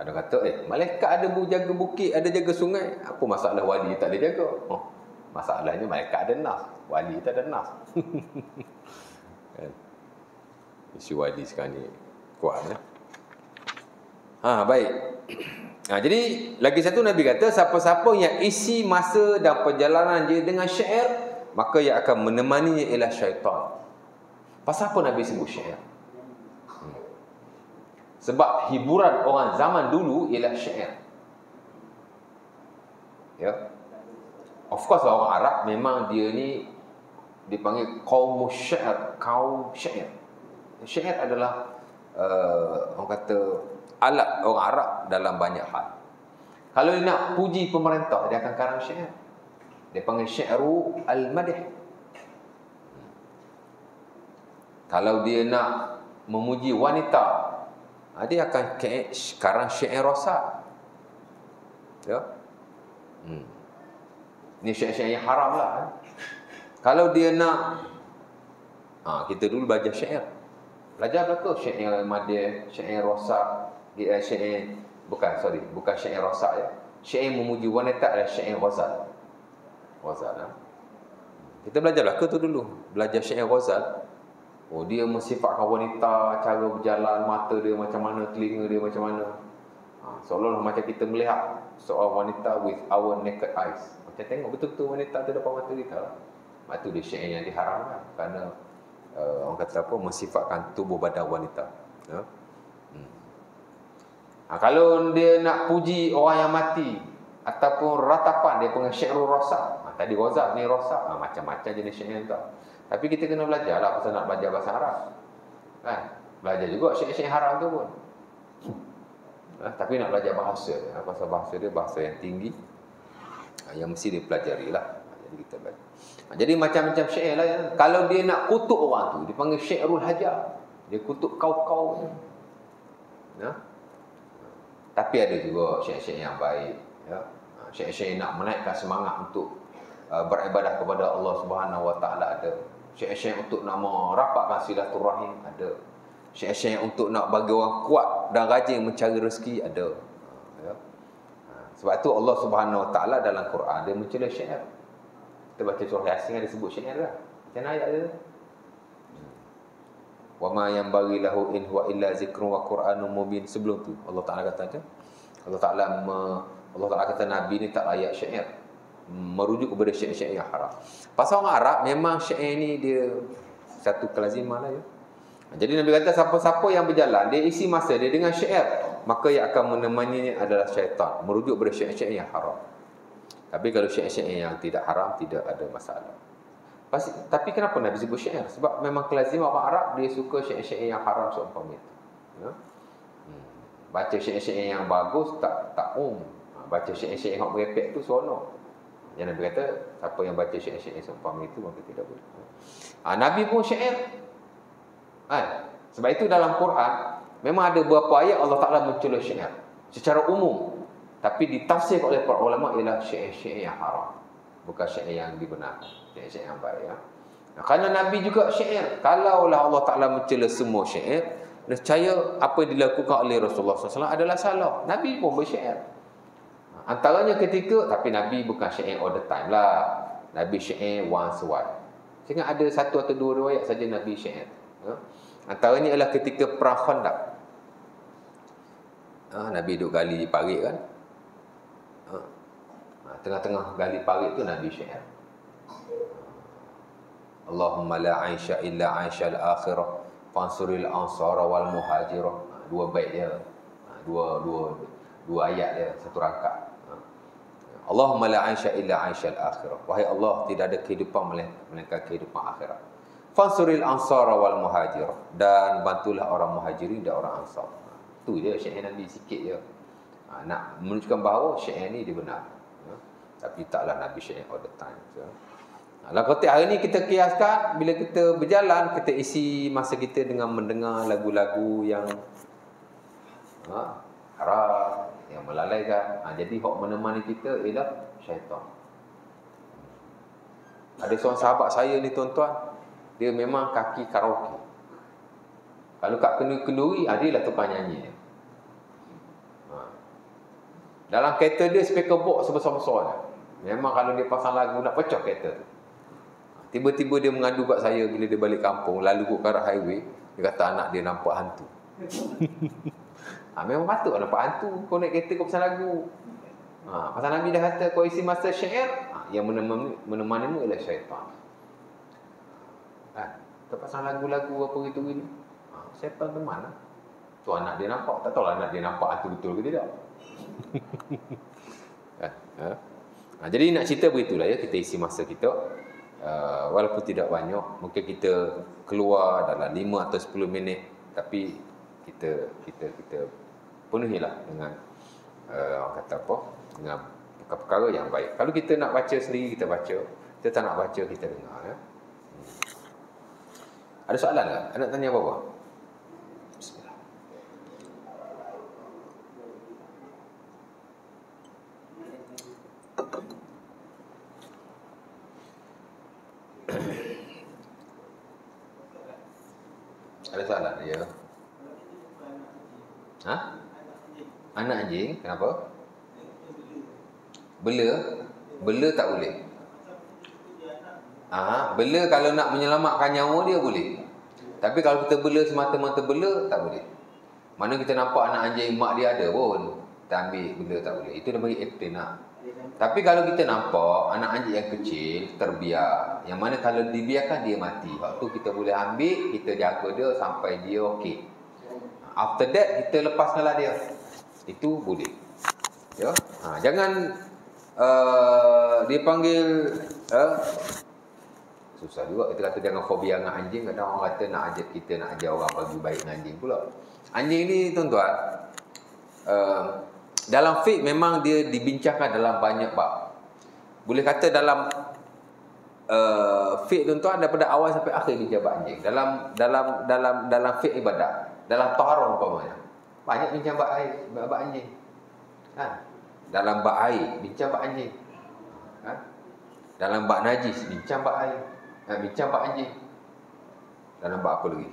Ada kata, malaikat ada jaga bukit, ada jaga sungai. Apa masalah wali tak ada jaga? Masalahnya malaikat ada nas, wali tak ada nas. Isu wali sekarang ni kuat. Baik. Jadi lagi satu Nabi kata, siapa-siapa yang isi masa dan perjalanan dia dengan syair, maka yang akan menemaninya ialah syaitan. Pasal apa Nabi sebut syair? Sebab hiburan orang zaman dulu ialah syair. Of course orang Arab memang dia ni dipanggil kaum syair, kaum syair. Syair adalah orang kata alat orang Arab dalam banyak hal. Kalau dia nak puji pemerintah, dia akan karang syair. Dia panggil syi'ru al-madih. Kalau dia nak memuji wanita, dia akan karang syair rosak. Ini syair-syair yang haram lah. Kalau dia nak, kita dulu belajar syair. Belajar apa? Syair madih, syair rosak. Bukan syair rosak ya. Syair memuji wanita adalah syair ghazal. Kita belajar lah ke tu dulu. Belajar syair ghazal. Dia mensifatkan wanita, cara berjalan, mata dia macam mana, telinga dia macam mana. Seolah-olah macam kita melihat seorang wanita with our naked eyes. Macam tengok betul-betul wanita tu depan mata kita lah. Itu dia syair yang diharamkan. Kerana orang kata apa, mensifatkan tubuh badan wanita. Kalau dia nak puji orang yang mati ataupun ratapan, dia panggil syairul rosak. Tadi ghazal, ni rosak. Macam-macam jenis syair tu. Tapi kita kena belajar lah pasal nak belajar bahasa Arab. Belajar juga syair-syair haram tu pun. Tapi nak belajar bahasa, pasal bahasa dia bahasa yang tinggi, yang mesti dipelajari lah. Jadi kita belajar. Jadi macam-macam syair lah. Kalau dia nak kutuk orang tu, dia panggil syairul hajar. Dia kutuk kau-kau. Tapi ada juga syair-syair yang baik. Syair-syair nak menaikkan semangat untuk beribadah kepada Allah Subhanahu Wa Taala ada. Syiar-syiar untuk nak merapatkan silaturahim ada. Syiar-syiar untuk nak bagi orang kuat dan rajin mencari rezeki ada. Ya. Sebab tu Allah Subhanahu Wa Taala dalam Quran dia mencela syair. Kita baca surah Yasin ada sebut syair lah. Macam ayat dia. Wa ma yanbaghi lahu in huwa illa zikrun wa Qur'anun mubin. Sebelum tu Allah Taala kata Allah Taala kata Nabi ni tak layak syair, merujuk kepada syair-syair yang haram. Pasal orang Arab memang syair ni dia satu kelaziman lah ya. Jadi Nabi kata siapa-siapa yang berjalan dia isi masa dia dengan syair, maka yang akan menemaninya adalah syaitan, merujuk kepada syair-syair yang haram. Tapi kalau syair-syair yang tidak haram tidak ada masalah. Tapi kenapa Nabi sebut syair? Sebab memang kelaziman orang Arab dia suka syair-syair yang haram seumpama itu. Ya? Baca syair-syair yang bagus tak baca syair-syair yang merepek tu seronok. Yang Nabi kata siapa yang baca syair-syair seumpama itu maka tidak boleh. Nabi pun syair. Sebab itu dalam Quran memang ada beberapa ayat Allah Taala mencela syair secara umum, tapi ditafsir oleh para ulama ialah syair-syair yang haram, bukan syair yang dibenarkan, syair yang baik ya. Kerana Nabi juga syair. Kalaulah Allah Taala mencela semua syair, nescaya apa yang dilakukan oleh Rasulullah SAW adalah salah. Nabi pun bersyair. Antaranya ketika, tapi Nabi bukan syair all the time lah. Nabi syair once a while. Sehingga ada satu atau dua riwayat saja Nabi syair. Antaranya adalah ketika perang Khandaq. Nabi duduk gali parit kan. Tengah-tengah gali parit tu Nabi syair. Allahumma la aisha illa aisha al-akhirah fansuril ansara wal muhajirah. Dua bait dia. Dua ayat dia satu rakaat. Allahumma la aisha illa aisha al-akhirah. Wahai Allah, tidak ada kehidupan melainkan kehidupan akhirat. Fansuril ansara wal muhajirah, dan bantulah orang muhajirin dan orang ansar. Tu dia syair Nabi sikit je. Nak menunjukkan bahawa syair ni dia benar. Tapi taklah Nabi syair all the time. Dalam konteks hari ni kita kiaskan, bila kita berjalan, kita isi masa kita dengan mendengar lagu-lagu yang haram, yang melalaikan. Jadi hak menemani kita ialah syaitan. Ada seorang sahabat saya ni tuan-tuan, dia memang kaki karaoke. Kalau kat kenduri, dia lah tukang nyanyi. Dalam kereta dia speaker box sebesar-besar. Memang kalau dia pasang lagu nak pecah kereta tu. Tiba-tiba dia mengadu kat saya bila dia balik kampung, lalu ke arah highway, dia kata anak dia nampak hantu. Memang patut nampak hantu kau naik kereta kau pasang lagu. Pasal Nabi dah kata kau isi masa syair, yang menemanimu ialah syaitan. Kita pasang lagu-lagu apa gitu gini. Syaitan teman lah. Tu anak dia nampak, tak tahu lah anak dia nampak hantu betul ke tidak. Jadi nak cerita begitulah ya, kita isi masa kita. Walaupun tidak banyak, mungkin kita keluar dalam 5 atau 10 minit, tapi kita penuhilah dengan orang kata apa, dengan perkara yang baik. Kalau kita nak baca sendiri, kita baca. Kita tak nak baca, kita dengar ya. Ada soalan tak? Nak tanya apa-apa? Bismillah. Ada soalan ya? Anak anjing, kenapa? Bela tak boleh. Bela kalau nak menyelamatkan nyawa dia boleh. Tapi kalau kita bela semata-mata bela, tak boleh. Mana kita nampak anak anjing mak dia ada pun, kita ambil bela tak boleh. Itu dia bagi iktin lah. Tapi kalau kita nampak anak anjing yang kecil terbiar, yang mana kalau dibiarkan dia mati, waktu kita boleh ambil, kita jaga dia sampai dia okey. After that kita lepaskanlah dia. Itu boleh. Ya. Jangan dia panggil susah juga kita kata jangan fobia dengan anjing. Kadang orang kata nak ajak kita nak ajar orang bagi baik dengan anjing pula. Anjing ni tuan-tuan, dalam fiqh memang dia dibincangkan dalam banyak bab. Boleh kata dalam fiqh tuan-tuan daripada awal sampai akhir bincang bab anjing. Dalam fiqh ibadat, dalam taharah umpamanya, banyak bincang bab air, bab anjing. Dalam bab air bincang bab anjing. Dalam bab najis bincang bab air. Nak bincang bab anjing. Dalam bab apa lagi?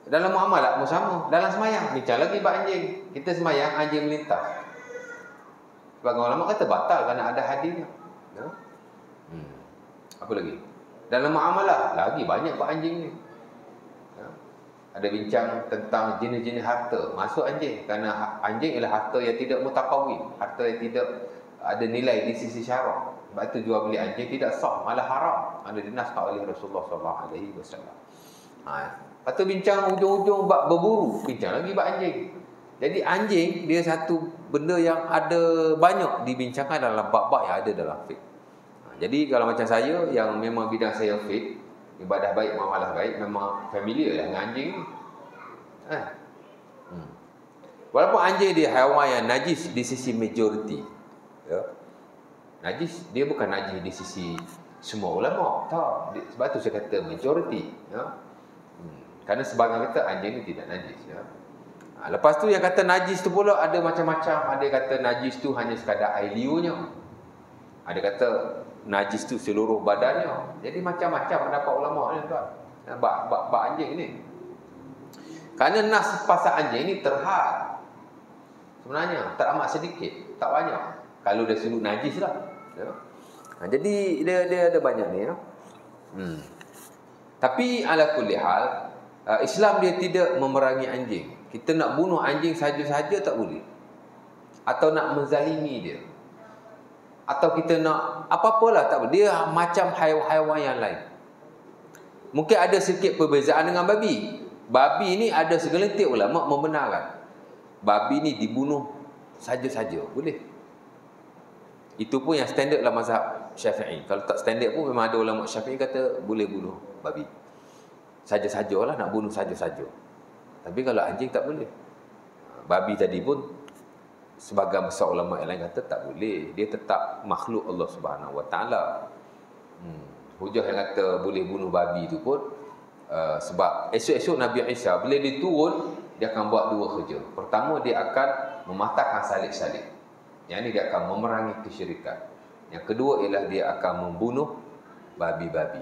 Dalam muamalah pun sama. Dalam semayang, bincang lagi bab anjing. Kita semayang, anjing melintas. Sebagai ulama kata batal kerana ada hadisnya. Ya? Apa lagi? Dalam muamalah, lagi banyak bab anjing ni. Ya? Ada bincang tentang jenis-jenis harta. Masuk anjing. Kerana anjing ialah harta yang tidak mutaqawwim. Harta yang tidak ada nilai di sisi syarak. Sebab itu jual beli anjing tidak sah, malah haram. Ada dinaskan oleh Rasulullah SAW. Lepas tu bincang ujung-ujung bab berburu, bincang lagi bab anjing. Jadi anjing dia satu benda yang ada banyak dibincangkan dalam bab-bab yang ada dalam fiqh. Jadi kalau macam saya yang memang bidang saya fiqh, ibadah baik, muamalah baik, memang familiar lah dengan anjing ni. Walaupun anjing dia haiwan yang najis di sisi majoriti, ya. Najis, dia bukan najis di sisi semua ulama. Tak. Sebab tu saya kata majoriti, ya. Kerana sebahagian kata anjing ni tidak najis, ya. Lepas tu yang kata najis tu pula ada macam-macam. Ada kata najis tu hanya sekadar air liurnya. Ada kata najis tu seluruh badannya. Jadi macam-macam pendapat ulama ni, tuan. Bab anjing ni. Kerana nas pasal anjing ni terhad. Sebenarnya teramat sedikit, tak banyak. Kalau dia sebut najis lah, ya. Jadi dia ada banyak ni, ya. Tapi ala kulli hal, Islam dia tidak memerangi anjing. Kita nak bunuh anjing saja-saja tak boleh. Atau nak menzalimi dia. Atau kita nak apa-apalah tak boleh. Dia macam haiwan-haiwan yang lain. Mungkin ada sedikit perbezaan dengan babi. Babi ni ada segelintir ulama membenarkan. Babi ni dibunuh saja-saja, boleh. Itu pun yang standard dalam mazhab Syafi'i. Kalau tak standard pun memang ada ulama Syafi'i kata boleh bunuh babi. Saja-sajalah, nak bunuh saja-saja. Tapi kalau anjing tak boleh. Babi tadi pun sebagian besar ulama yang lain kata tak boleh. Dia tetap makhluk Allah Subhanahu Wa Taala. Hujah yang kata boleh bunuh babi itu pun sebab esok-esok Nabi Isa bila dia turun, dia akan buat dua kerja. Pertama, dia akan mematahkan salib-salib. Yang ini dia akan memerangi kesyirikan. Yang kedua ialah dia akan membunuh babi-babi.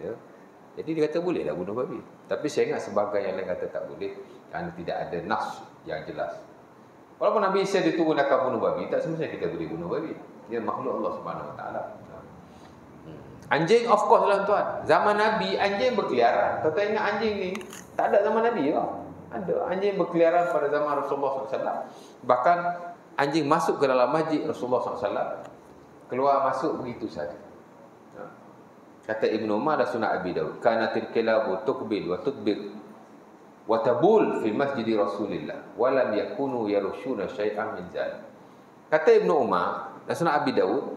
Ya. Jadi dia kata bolehlah bunuh babi. Tapi saya ingat sebagian yang lain kata tak boleh kerana tidak ada nas yang jelas. Walaupun Nabi Isa diturun akan bunuh babi, tak semestinya kita boleh bunuh babi. Dia makhluk Allah Subhanahu Wa Taala. Anjing of course lah, tuan. Zaman Nabi anjing berkeliaran. Tuan ingat anjing ni tak ada zaman Nabi ke? Ada anjing berkeliaran pada zaman Rasulullah SAW. Bahkan anjing masuk ke dalam masjid Rasulullah SAW, keluar masuk begitu saja. Kata Ibnu Umar dan Sunan Abi Daud, kanatil kilabu tuqbil wa tudbir wa tabul fi masjid Rasulillah wa lam yakunu yarushuna syai'an min zalik. Kata Ibnu Umar dan Sunan Abi Daud,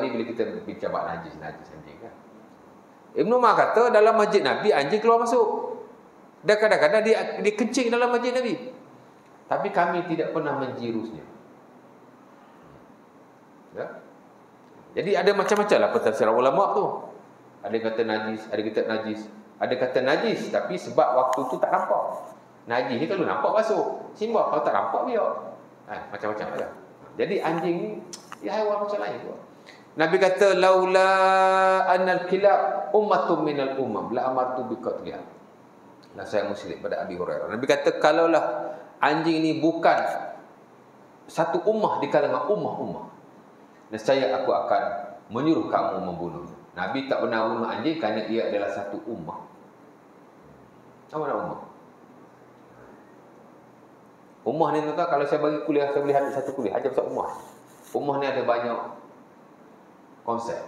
ni bila kita bincang bab najis anjing kan. Ibnu Umar kata dalam masjid Nabi anjing keluar masuk. Dan kadang-kadang dia kencing dalam masjid Nabi. Tapi kami tidak pernah menjirusnya. Ya? Jadi ada macam-macam lah pentafsiran ulama tu. Ada kata najis, ada kata najis. Ada kata najis tapi sebab waktu tu tak nampak. Najis ni kalau nampak basuh. Simbah, kalau tak nampak biar. Macam-macam lah. Jadi anjing ni dia haiwan macam lain tu. Nabi kata laula annal kilab ummatun minal ummam la amartu biqatliha. Nah, saya Muslim pada Abi Hurairah. Nabi kata kalaulah anjing ini bukan satu ummah di kalangan ummah-ummah, nescaya aku akan menyuruh kamu membunuh. Nabi tak pernah bunuh anjing kerana ia adalah satu ummah. Apa nama ummah? Ummah ni tuan, kalau saya bagi kuliah, saya boleh ambil satu kuliah ajar pasal ummah. Ummah ni ada banyak konsep.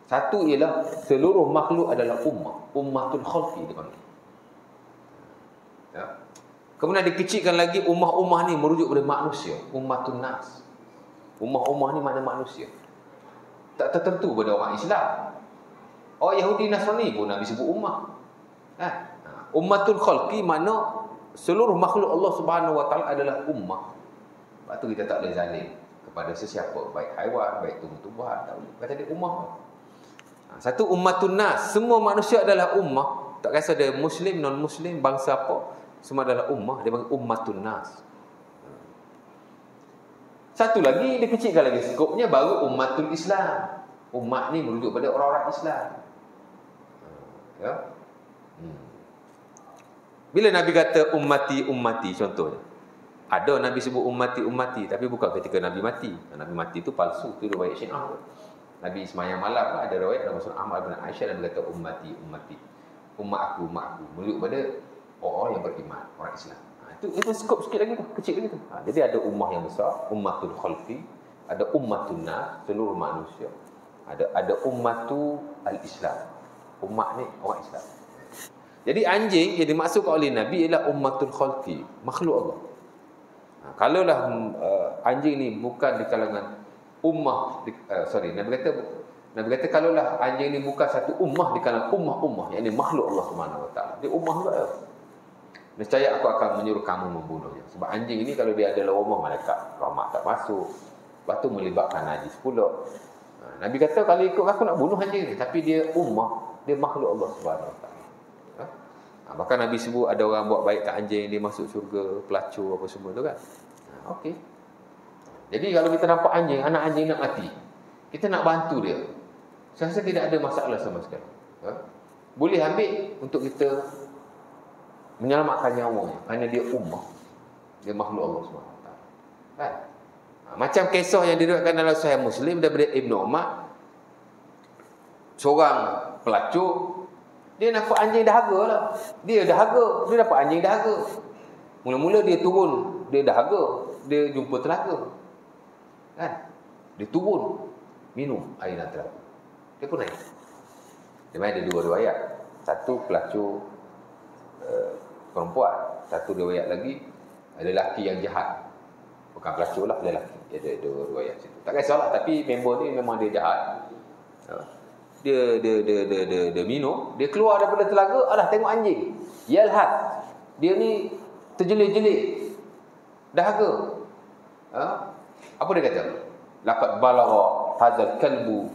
Satu ialah seluruh makhluk adalah ummah. Ummatul khalqi dipanggil. Ya. Kemudian dikecilkan lagi ummah-ummah ni merujuk kepada manusia. Ummatun nas. Ummah-ummah ni makna manusia. Tak tertentu pada orang Islam. Orang Yahudi Nasrani pun Nabi sebut ummah. Ummatul khalqi makna seluruh makhluk Allah Subhanahu Wa Taala adalah ummah. Sebab tu kita tak boleh zalim kepada sesiapa, baik haiwan, baik tumbuh-tumbuhan, tak boleh. Kata dia ummah. Satu ummatun nas, semua manusia adalah ummah. Tak kisah dia muslim, non-muslim, bangsa apa, semua adalah ummah. Dia panggil ummatun nas. Satu lagi, dia kecilkan lagi skopnya, baru ummatul Islam. Umat ni merujuk pada orang-orang Islam. Ya. Bila Nabi kata ummati, ummati contohnya. Ada Nabi sebut ummati, ummati, tapi bukan ketika Nabi mati. Nabi mati itu palsu, itu riwayat Syiah. Nabi semayang malam ada riwayat dalam Musnad Ahmad bin Aisyah, Nabi kata ummati, ummati. Umat aku, umat aku. Merujuk pada orang yang beriman, orang Islam. Itu skop sikit lagi tu, kecil lagi tu. Jadi ada ummah yang besar, ummatul khalqi, ada ummatun nas, seluruh manusia. Ada ummatu al-Islam. Umat ni orang Islam. Jadi anjing yang dimaksudkan oleh Nabi ialah ummatul khalqi, makhluk Allah. Kalaulah anjing ni bukan di kalangan ummah, Nabi kata kalaulah anjing ni bukan satu ummah di kalangan ummah-ummah, yakni makhluk Allah Subhanahu Wa Taala. Dia ummah juga ya. Nescaya aku akan menyuruh kamu membunuhnya. Sebab anjing ini kalau dia adalah ummah, malaikat rahmat tak masuk. Lepas tu melibatkan najis pula. Nabi kata kalau ikut aku nak bunuh anjing ni, tapi dia ummah, dia makhluk Allah Subhanahu Wa Taala. Bahkan Nabi sebut ada orang buat baik kat anjing, dia masuk syurga, pelacur apa semua tu kan. Okey. Jadi kalau kita nampak anjing, anak anjing nak mati, kita nak bantu dia. Saya rasa tidak ada masalah sama sekali. Boleh ambil untuk kita menyelamatkan nyawanya, kerana dia ummah, dia makhluk Allah SWT. Kan? Macam kisah yang diriwayatkan dalam Sahih Muslim daripada Ibnu Umar, seorang pelacur, dia nampak anjing dahaga lah. Dia dahaga, dia dapat anjing dahaga. Mula-mula dia turun, dia dahaga, dia jumpa telaga. Kan? Dia turun, minum air dalam telaga. Dia pun naik. Dia ada dua riwayat. Satu pelacur perempuan, satu riwayat lagi lelaki yang jahat. Bukan pelacur lah, lelaki. Dia ada dua riwayat situ. Tak kisahlah, tapi member ni memang dia jahat. Dia minum, dia keluar daripada telaga, alah tengok anjing. Yalhat. Dia ni terjelik-jelik. Dahaga. Apa dia kata? Laqad balagha hadzal kalbu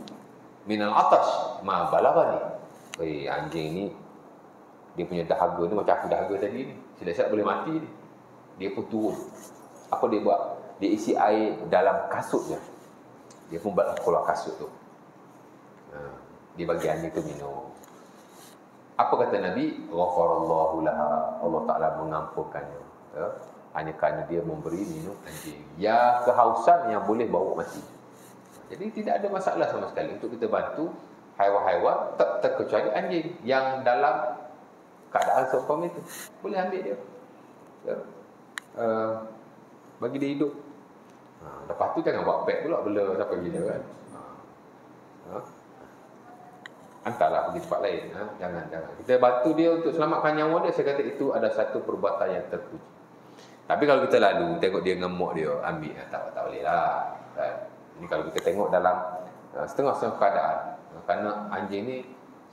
minal atash ma balaghani. Anjing ni dia punya dahaga ni macam aku dahaga tadi ni. Silap-silap boleh mati ni. Dia pun turun. Apa dia buat? Dia isi air dalam kasutnya. Dia pun buat keluar kasut tu. Dia bagi anjing tu minum. Apa kata Nabi? Ghafarallahu laha. Allah Ta'ala mengampunkannya. Hanya kerana dia memberi minum anjing. Ya, kehausan yang boleh bawa mati. Jadi tidak ada masalah sama sekali untuk kita bantu haiwan-haiwan, tak terkecuali anjing yang dalam keadaan seumpama itu. Boleh ambil dia. Bagi dia hidup. Lepas tu jangan buat pet pula bela sampai gila kan. Hantarlah pergi tempat lain. Jangan. Kita bantu dia untuk selamatkan nyawa dia. Saya kata itu ada satu perbuatan yang terpuji. Tapi kalau kita lalu tengok dia ngemuk dia, ambil. Tak boleh lah. Ini kalau kita tengok dalam setengah-setengah keadaan. Kerana anjing ni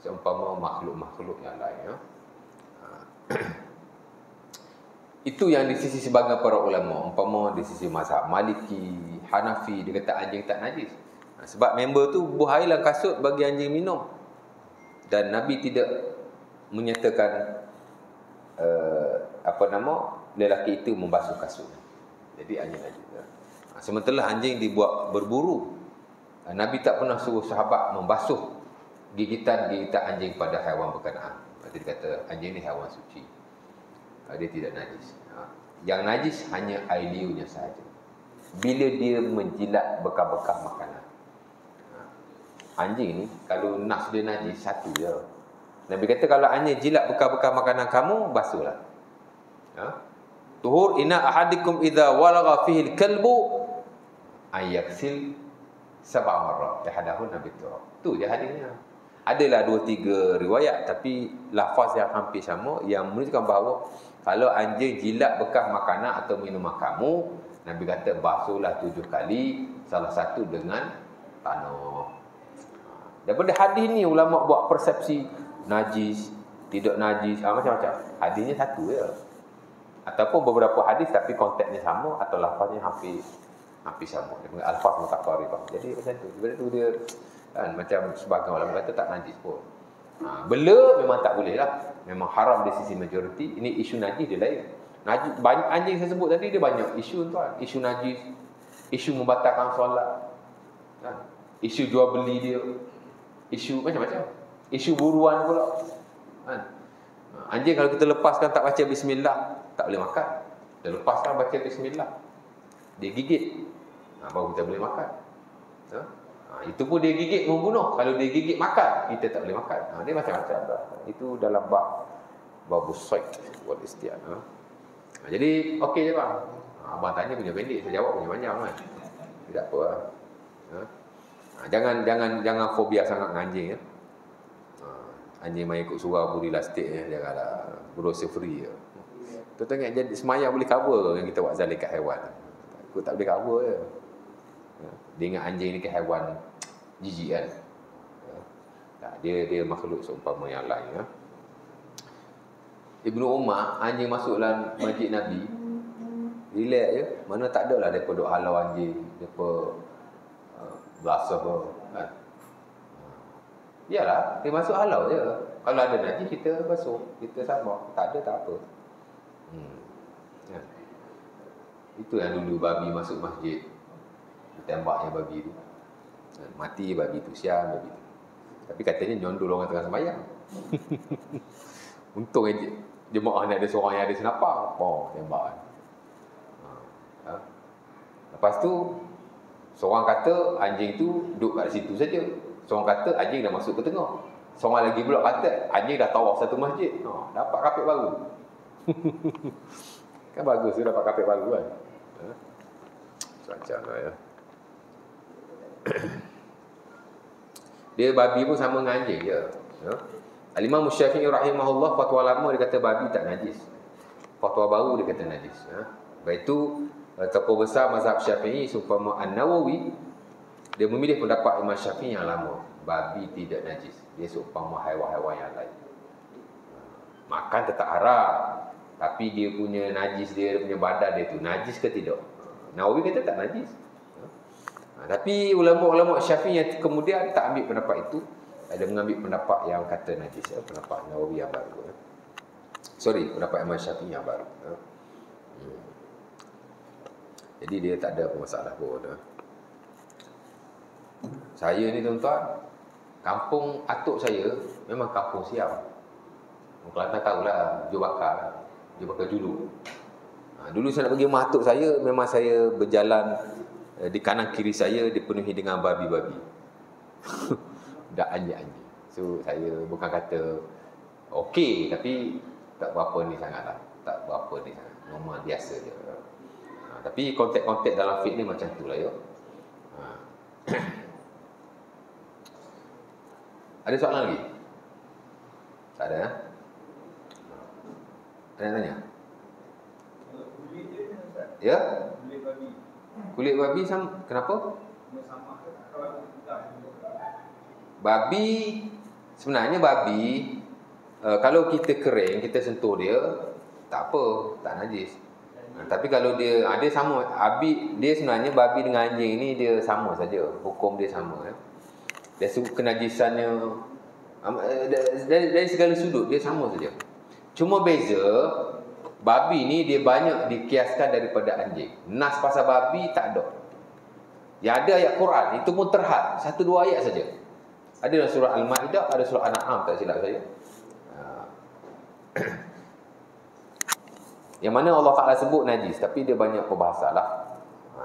seumpama makhluk-makhluk yang lain. Itu yang di sisi sebahagian para ulama. Umpama di sisi mazhab Maliki, Hanafi, dia kata anjing tak najis. Sebab member tu buah air dalam kasut bagi anjing minum. Dan Nabi tidak menyatakan lelaki itu membasuh kasutnya. Jadi anjing najis. Sementara anjing dibuat berburu. Nabi tak pernah suruh sahabat membasuh gigitan anjing pada haiwan berkenaan. Dia kata anjing ni haiwan suci. Dia tidak najis. Yang najis hanya air liurnya sahaja. Bila dia menjilat bekas-bekas makanan. Anjing ni kalau nafs dia najis satu je. Nabi kata kalau anjing jilat bekas-bekas makanan kamu, basuhlah. Tuhur inna ahadikum idza walagha fihi al-kalbu ayaksil sab'a marrat yahdahu nabi tu. Tu je hadisnya. Adalah 2-3 riwayat tapi lafaz yang hampir sama yang menunjukkan bahawa kalau anjing jilat bekas makanan atau minuman kamu, Nabi kata basuhlah 7 kali, salah satu dengan tanah. Daripada hadis ni ulama buat persepsi najis, tidak najis, macam-macam. Hadisnya satu je. Ataupun beberapa hadis tapi konteksnya sama atau lafaznya hampir sama. Dia panggil alfaz mutaqaribah. Jadi macam tu. Benda tu dia kan macam sebahagian ulama kata tak najis pun. Bela memang tak boleh lah. Memang haram di sisi majoriti. Ini isu najis dia lain. Najis banyak anjing saya sebut tadi dia banyak isu tuan. Isu najis, isu membatalkan solat. Kan? isu jual beli dia, isu macam-macam, isu buruan pula kan. Anjing kalau kita lepaskan tak baca bismillah, tak boleh makan. Kita lepaskan baca bismillah, dia gigit, baru kita boleh makan. Itu pun dia gigit membunuh. Kalau dia gigit makan, kita tak boleh makan. Dia macam-macam. Itu dalam bab sayd wal istian. Jadi okey je bang. Abang tanya punya pendek, saya jawab punya panjang kan. Tidak apa lah. Jangan fobia sangat dengan anjing ya. Anjing main ikut surau buri lastik janganlah. Berusaha free je. Tu tengok jadi semayang boleh cover yang kita buat zalim kat haiwan. Aku tak boleh cover je. Dia ingat anjing ni ke haiwan jijik kan. Dia makhluk seumpama yang lain ya. Ibnu Umar, anjing masuk dalam masjid Nabi, relax je. Mana tak ada lah mereka duk halau anjing, mereka belasah kan. Yalah, dia masuk halau je. Kalau ada najis kita basuh, kita sabar. Tak ada tak apa. Ya. Itu yang dulu babi masuk masjid, ditembaknya babi tu. Mati babi tu, sial babi tu. Tapi katanya nyondol orang tengah sembahyang. Untung aja jemaah ni ada seorang yang ada senapang. Tembak kan. Lepas tu seorang kata anjing tu duduk kat situ saja. Seorang kata anjing dah masuk ke tengah. Seorang lagi pula kata anjing dah tawaf satu masjid. Dapat kapit baru. Kan bagus tu dapat kapit baru kan. Macam lah ya. Dia babi pun sama dengan anjing je. Al-Imam Syafi'i rahimahullah, fatwa lama dia kata babi tak najis. Fatwa baru dia kata najis. Lepas itu tokoh besar mazhab Syafi'i seumpama An-Nawawi, dia memilih pendapat Imam Syafi'i yang lama. Babi tidak najis. Dia seumpama haiwan-haiwan yang lain. Makan tetap haram, tapi dia punya najis dia punya badan dia tu najis ke tidak? Nawawi kata tak najis. Tapi ulama-ulama Syafi'i yang kemudian tak ambil pendapat itu, ada mengambil pendapat yang kata najis, pendapat Nawawi yang baru. Pendapat Imam Syafi'i yang baru. Jadi dia tak ada masalah pun. Saya ni tuan-tuan, kampung atuk saya memang kampung Siam. Kelantan tahulah, Johor Bakar dulu. Dulu saya nak pergi rumah atuk saya, memang saya berjalan di kanan kiri saya dipenuhi dengan babi-babi. Dan anjing-anjing. So saya bukan kata okey, tapi tak berapa ni sangatlah. Tak berapa ni sangat. Normal biasa je. Tapi konteks-konteks dalam fiqh ni macam tu lah ya. Ada soalan lagi? Tak ada. Ada yang tanya? Ya? Kulit babi sama. Kenapa? Babi, sebenarnya babi, kalau kita kering, kita sentuh dia, tak apa, tak najis. Tapi kalau dia sama, dia sebenarnya babi dengan anjing ni dia sama saja, hukum dia sama. Dia kenajisannya dari segala sudut dia sama saja. Cuma beza, babi ni dia banyak dikiaskan daripada anjing. Nas pasal babi tak ada. Yang ada ayat Quran, itu pun terhad, 1-2 ayat saja. Ada dalam surah Al-Ma'idah, ada surah An-An'am tak silap saya. Yang mana Allah Ta'ala sebut najis, tapi dia banyak perbahasan lah.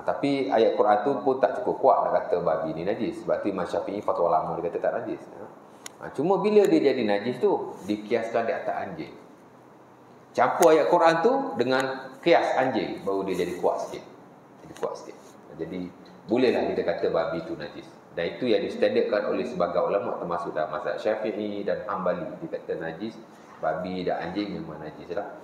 Tapi ayat Quran tu pun tak cukup kuat nak kata babi ni najis. Sebab tu Imam Syafi'i fatwa lama dia kata tak najis. Cuma bila dia jadi najis tu, dikiaskan di atas anjing. Campur ayat Quran tu dengan kias anjing, baru dia jadi kuat sikit. Jadi bolehlah kita kata babi tu najis. Dan itu yang distandardkan oleh sebagian ulama termasuk dalam mazhab Syafi'i dan Hambali. Dia kata najis, babi dan anjing memang najis lah.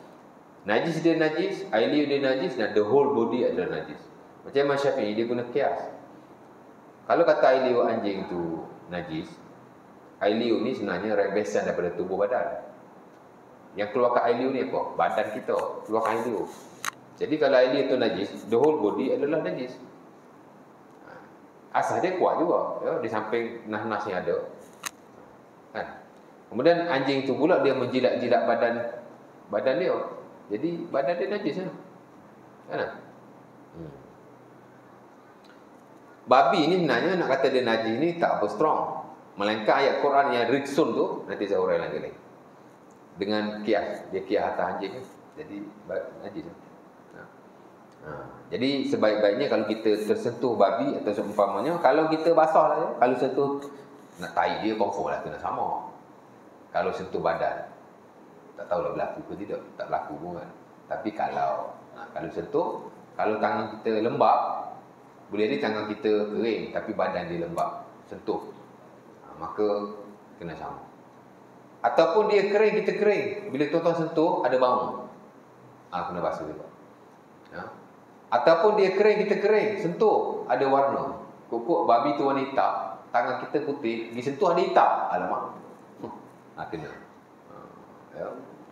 Najis dia najis, air liur dia najis, dan the whole body adalah najis. Macam Imam Syafi'i dia guna kias. Kalau kata air liur anjing tu najis, air liur ni sebenarnya rembesan daripada tubuh badan. Yang keluarkan air liur ni apa? Badan kita keluarkan air liur. Jadi kalau air liur tu najis, the whole body adalah najis. Asas dia kuat juga ya, di samping nas-nas yang ada kan. Kemudian anjing tu pula dia menjilat-jilat badan dia. Jadi badan dia najis kan. Babi ni sebenarnya nak kata dia najis ni tak apa strong. Melainkan ayat Quran yang rijsun tu nanti saya uraikan lagi. Dengan kias, dia kias atas anjing kan. Jadi najis. Jadi sebaik-baiknya kalau kita tersentuh babi atau seumpamanya, kalau kita basah lah ya, kalau sentuh nak tahi dia confirm lah kena sama. Kalau sentuh badan, tak tahulah berlaku ke tidak, tak berlaku pun kan. Tapi kalau sentuh, kalau tangan kita lembab, boleh jadi tangan kita kering tapi badan dia lembab, sentuh, maka kena sama. Ataupun dia kering, kita kering, bila tuan-tuan sentuh ada bau, kena basuh juga. Ataupun dia kering, kita kering, sentuh ada warna, kok babi tu warna hitam, tangan kita putih, disentuh ada hitam, alamak, kena. Ya,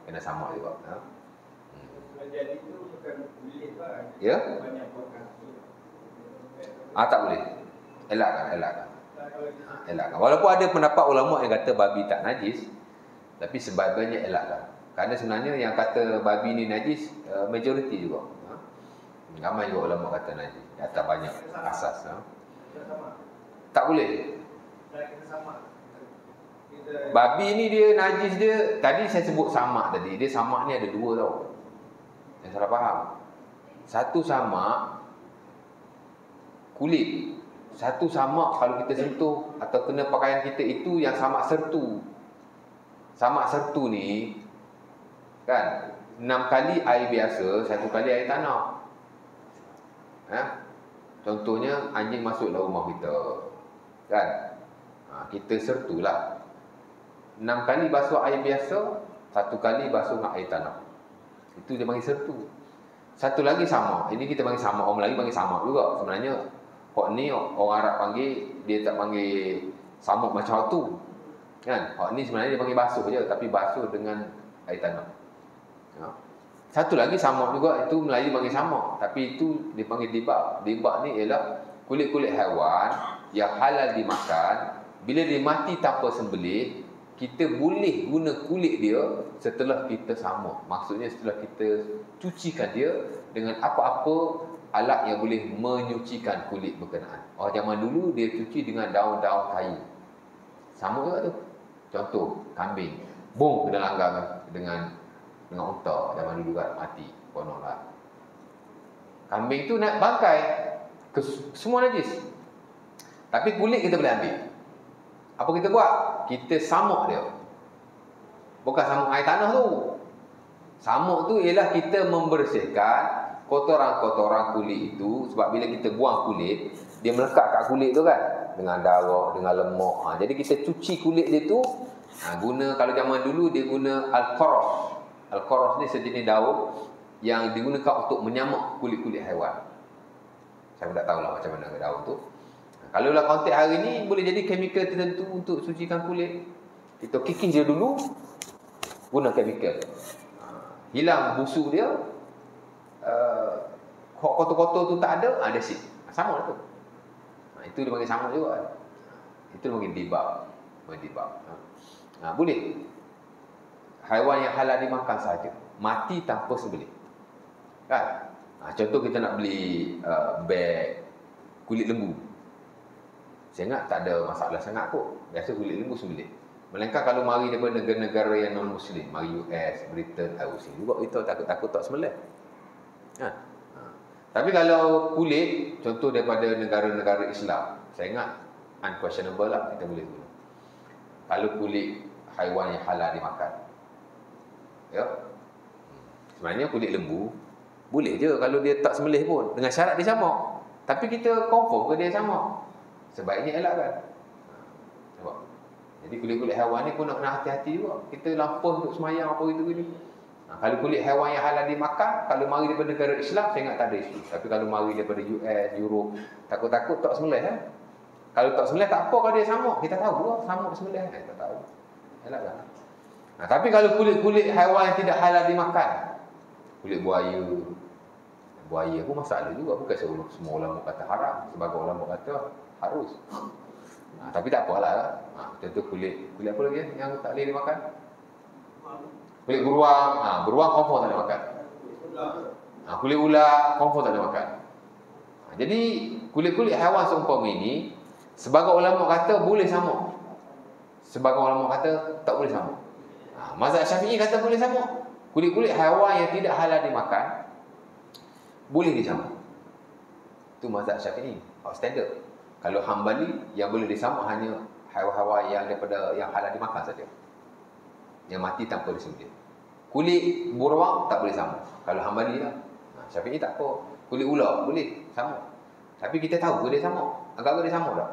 kena sama juga. Jadi itu bukan boleh lah. Ya? Banyak bukan. Tak boleh. Elakkan. Elakkan. Walaupun ada pendapat ulama yang kata babi tak najis, tapi sebaik-baiknya elakkan. Kerana sebenarnya yang kata babi ni najis, majoriti juga. Ramai juga ulama kata najis. Atas banyak asas. Tak boleh. Babi ni dia najis dia, tadi saya sebut samak tadi. Dia samak ni ada dua tau. Yang salah faham. Satu samak kulit. Satu samak kalau kita sentuh atau kena pakaian kita itu yang samak sertu. Samak sertu ni kan 6 kali air biasa, 1 kali air tanah. Contohnya anjing masuk dalam rumah kita kan, kita sertulah 6 kali basuh air biasa, 1 kali basuh dengan air tanah. Itu dia panggil sertu. Satu lagi sama. Ini kita panggil sama. Orang Melayu panggil sama juga. Sebenarnya hak ni orang Arab panggil, dia tak panggil samuk macam tu kan. Hak ni sebenarnya dia panggil basuh je, tapi basuh dengan air tanah. Satu lagi samuk juga, itu Melayu panggil samuk, tapi itu dia panggil dibak. Dibak ni ialah kulit-kulit haiwan yang halal dimakan. Bila dia mati tanpa sembelih, kita boleh guna kulit dia setelah kita samuk. Maksudnya setelah kita cucikan dia dengan apa-apa alat yang boleh menyucikan kulit berkenaan. Orang zaman dulu dia cuci dengan daun-daun kayu. Samuk juga tu. Contoh, kambing. Bung kena langgar dengan unta zaman dulu kan, mati. Kononlah. Kambing tu nak bangkai. Semua najis. Tapi kulit kita boleh ambil. Apa kita buat? Kita samuk dia. Bukan samuk air tanah tu. Samuk tu ialah kita membersihkan kotoran-kotoran kulit itu. Sebab bila kita buang kulit, dia melekat kat kulit tu kan, dengan darah, dengan lemak. Jadi kita cuci kulit dia tu, guna, kalau zaman dulu dia guna Al-Qaros. Al-Qaros ni sejenis daun yang digunakan untuk menyamak kulit-kulit haiwan. Saya pun tak tahulah macam mana daun tu. Kalau lah konteks hari ni, boleh jadi kemikal tertentu untuk sucikan kulit. Kita kikis dia dulu, guna kemikal. Hilang busuk dia, kotor-kotor tu tak ada, ada sip. Sama lah tu. Itu dia panggil sama juga. Itu dia panggil dibak. Boleh. Haiwan yang halal dimakan sahaja. Mati tanpa sembelih. Kan? Contoh kita nak beli beg kulit lembu. Saya ingat tak ada masalah sangat kot. Biasa kulit lembu sembelih. Melainkan kalau mari daripada negara-negara yang non-Muslim, mari US, Britain, Aussie juga, itu takut-takut tak sembelih. Tapi kalau kulit, contoh daripada negara-negara Islam, saya ingat unquestionable lah, kita boleh guna. Kalau kulit haiwan yang halal dimakan, ya, sebenarnya kulit lembu boleh je kalau dia tak sembelih pun, dengan syarat dia sama. Tapi kita confirm ke dia sama, sebaiknya elakkan. Nampak? Jadi kulit-kulit haiwan ni pun nak kena hati-hati juga. Kita lampau untuk semayang apa gitu-gitu. Kalau kulit haiwan yang halal dimakan, kalau mari daripada negara Islam, saya ingat tak ada isu. Tapi kalau mari daripada US, Europe, takut-takut tak sembelih. Kalau tak sembelih tak apa, kalau dia samuk, kita tahu juga samuk sembelih. Kita tahu. Elakkan. Tapi kalau kulit-kulit haiwan yang tidak halal dimakan, kulit buaya, buaya pun masalah juga. Bukan semua ulama kata haram, sebagai ulama kata harus. Tapi tak apalah. Contoh kulit apa lagi yang tak boleh dimakan? Kulit beruang. Beruang confirm tak boleh makan. Kulit ular confirm tak boleh makan. Jadi kulit-kulit haiwan seumpama ini, sebagai ulama kata boleh sama. Sebagai ulama kata tak boleh sama. Mazhab Syafi'i kata boleh sama. Kulit-kulit haiwan yang tidak halal dimakan boleh disama. Itu mazhab Syafi'i, standard. Kalau Hambali yang boleh disama hanya haiwan-haiwan yang daripada yang halal dimakan saja. Yang mati tanpa disembelih. Kulit beruang tak boleh sama. Kalau Hambali lah. Syafi'i tak apa. Kulit ular boleh sama. Tapi kita tahu boleh sama. Agak boleh sama tak?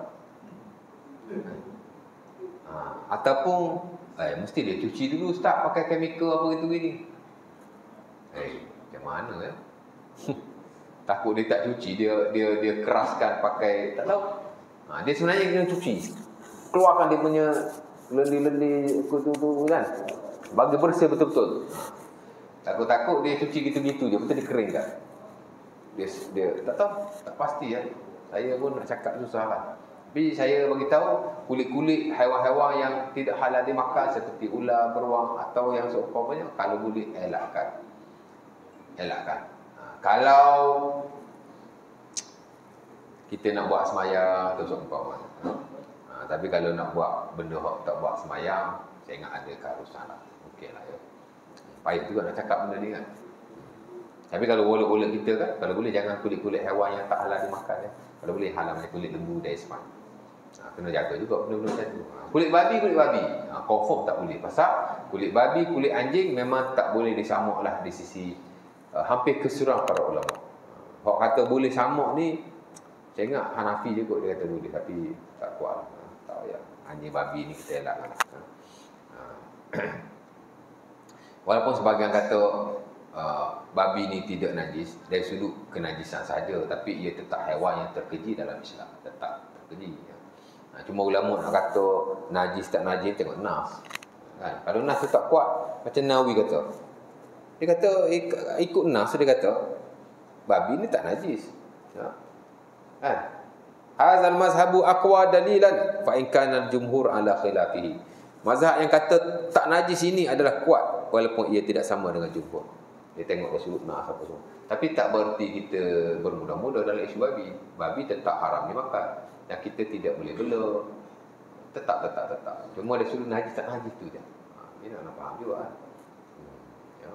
Ataupun mesti dia cuci dulu ustaz pakai chemical apa gitu gini. Macam mana ya? Takut dia tak cuci, dia keraskan pakai tak tahu. Dia sebenarnya kena cuci. Keluarkan dia punya lendi-lendi tu kan. Bagi bersih betul-betul. Takut-takut dia cuci gitu-gitu je, betul dia kering kan. Dia tak tahu, tak pasti ya. Saya pun nak cakap susah lah. Tapi saya bagi tahu kulit-kulit haiwan-haiwan yang tidak halal dimakan seperti ular, beruang atau yang seumpamanya kalau boleh elakkan. Kalau kita nak buat semayang tu seumpamanya. Tapi kalau nak buat benda tak buat semayang, saya ingat ada keharusan lah. Okeylah ya. Payah juga nak cakap benda ni kan. Tapi kalau boleh kita kan, kalau boleh jangan kulit-kulit haiwan yang tak halal dimakan ya. Kalau boleh halal macam kulit lembu dan isman. Kena jaga juga benda-benda macam tu. Kulit babi. Confirm tak boleh. Pasal kulit babi, kulit anjing memang tak boleh disamak lah di sisi hampir keseluruhan para ulama. Orang kata boleh samak ni, saya ingat Hanafi juga dia kata boleh. Tapi tak kuat lah. Tahu ya. Anjing babi ni kita elak lah. Walaupun sebahagian kata babi ni tidak najis dari sudut kenajisan saja, tapi ia tetap haiwan yang terkeji dalam Islam. Tetap terkeji ya. Cuma ulama nak kata najis tak najis tengok nas kan? Kalau nas tu tak kuat, macam Nawawi kata, dia kata ikut nas, dia kata babi ni tak najis ya. Kan? Hazal mazhabu aqwa dalilan fa in kana al-jumhur ala khilafihi. Mazhab yang kata tak najis ini adalah kuat walaupun ia tidak sama dengan jumhur. Dia tengok dari sudut nas apa semua. Tapi tak bererti kita bermudah-mudah dalam isu babi. Babi tetap haram dimakan. Yang kita tidak boleh bela. Tetap. Cuma dari sudut najis tak najis tu je. Dia nak faham juga kan. Ya.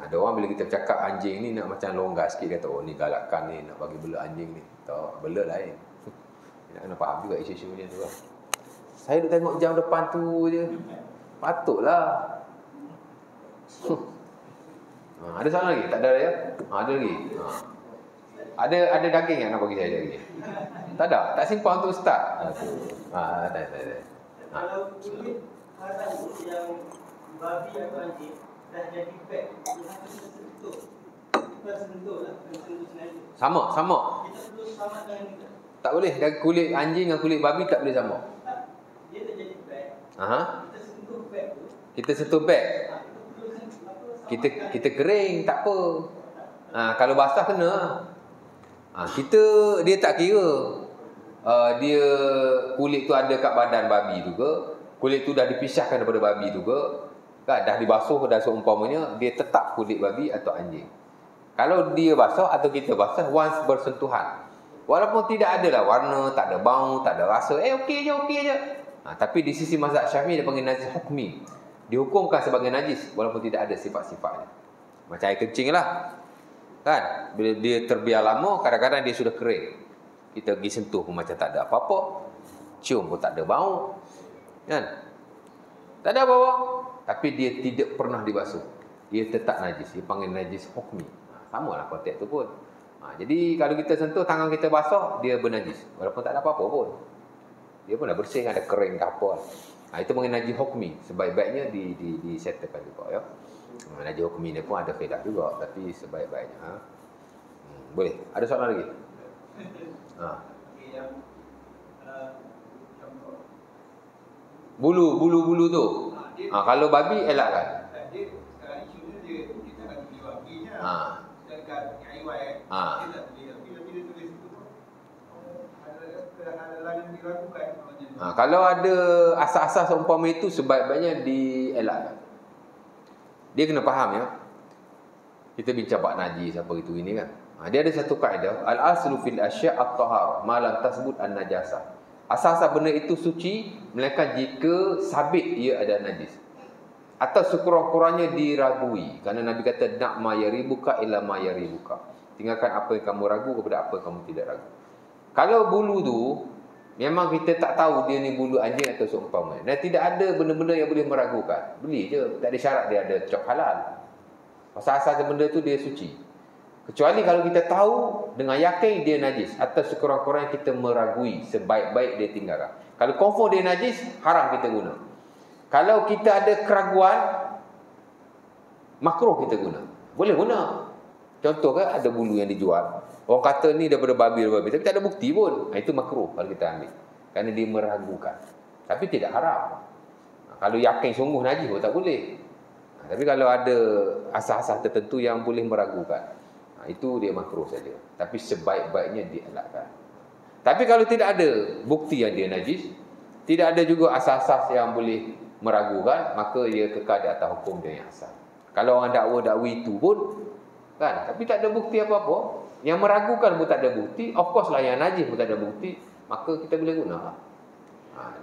Ada orang bila kita cakap anjing ni nak macam longgar sikit, kata oh ni galakkan ni nak bagi bela anjing ni. Tak, bela lain. Dia nak kena faham juga isu-isu macam tu lah. Saya duk tengok jam depan tu je. Patutlah. Ada soalan lagi? Tak ada ya? Ada lagi? Ada daging yang nak bagi saya lagi? Tak ada? Tak simpan untuk ustaz? Tak. Kalau kulit haram yang babi atau anjing dah jadi beg, kita sentuh lah. Sama. Kita perlu sama dengan kita. Tak boleh. Dan kulit anjing dengan kulit babi tak boleh sama. Dia dah jadi beg. Kita sentuh beg tu. Kita sentuh beg. Kita kering tak apa. Kalau basah kena. Dia tak kira dia kulit tu ada kat badan babi tu ke, kulit tu dah dipisahkan daripada babi tu ke, kan dah dibasuh dah seumpamanya, dia tetap kulit babi atau anjing. Kalau dia basah atau kita basah once bersentuhan, walaupun tidak ada lah warna, tak ada bau, tak ada rasa, okey je. Tapi di sisi mazhab Syafi'i dia panggil najis hukmi. Dihukumkan sebagai najis walaupun tidak ada sifat-sifatnya. Macam air kencing lah. Kan? Bila dia terbiar lama, kadang-kadang dia sudah kering. Kita pergi sentuh pun macam tak ada apa-apa. Cium pun tak ada bau. Kan? Tak ada apa-apa. Tapi dia tidak pernah dibasuh. Dia tetap najis. Dia panggil najis hukmi. Sama lah konteks tu pun. Jadi kalau kita sentuh, tangan kita basah, dia bernajis. Walaupun tak ada apa-apa pun. Dia pun dah bersih, ada kering ke apa. Itu panggil najis hukmi. Sebaik-baiknya disettlekan juga ya. Najis hukmi ni pun ada khilaf juga, tapi sebaik-baiknya boleh. Ada soalan lagi? Bulu tu. Kalau babi elakkan. Dia sekarang isu dia kita nak beli babinya. Sedangkan haiwan dia tak beli. Tapi dia tulis itu pun ada kehalalan yang diragukan. Kalau ada asas-asas seumpama itu, sebaik-baiknya dielakkan. Dia kena faham ya. Kita bincang bab najis apa itu ini kan. Dia ada satu kaedah, al-aslu fil asya' at-tahara ma lam tasbut an-najasah. Asas benda itu suci melainkan jika sabit ia ada najis atau sekurang-kurangnya diragui. Kerana Nabi kata nak ma yaribuka illa ma yaribuka. Tinggalkan apa yang kamu ragu kepada apa yang kamu tidak ragu. Kalau bulu tu memang kita tak tahu dia ni bulu anjing atau seumpama, dan tidak ada benda-benda yang boleh meragukan, beli je, tak ada syarat dia ada cok halal. Asas benda tu dia suci. Kecuali kalau kita tahu dengan yakin dia najis atau sekurang-kurangnya kita meragui, sebaik-baik dia tinggalkan. Kalau confirm dia najis, haram kita guna. Kalau kita ada keraguan, makruh kita guna. Boleh guna. Contoh kan ada bulu yang dijual, orang kata ni daripada babi, tapi tak ada bukti pun. Itu makruh kalau kita ambil, kerana dia meragukan. Tapi tidak haram. Kalau yakin sungguh najis pun tak boleh. Tapi kalau ada asas-asas tertentu yang boleh meragukan, itu dia makruh saja. Tapi sebaik-baiknya dielakkan. Tapi kalau tidak ada bukti yang dia najis, tidak ada juga asas-asas yang boleh meragukan, maka ia kekal di atas hukum dia yang asal. Kalau orang dakwa-dakwi itu pun kan, tapi tak ada bukti apa-apa, yang meragukan pun tak ada bukti, of course lah yang najis pun tak ada bukti, maka kita boleh guna.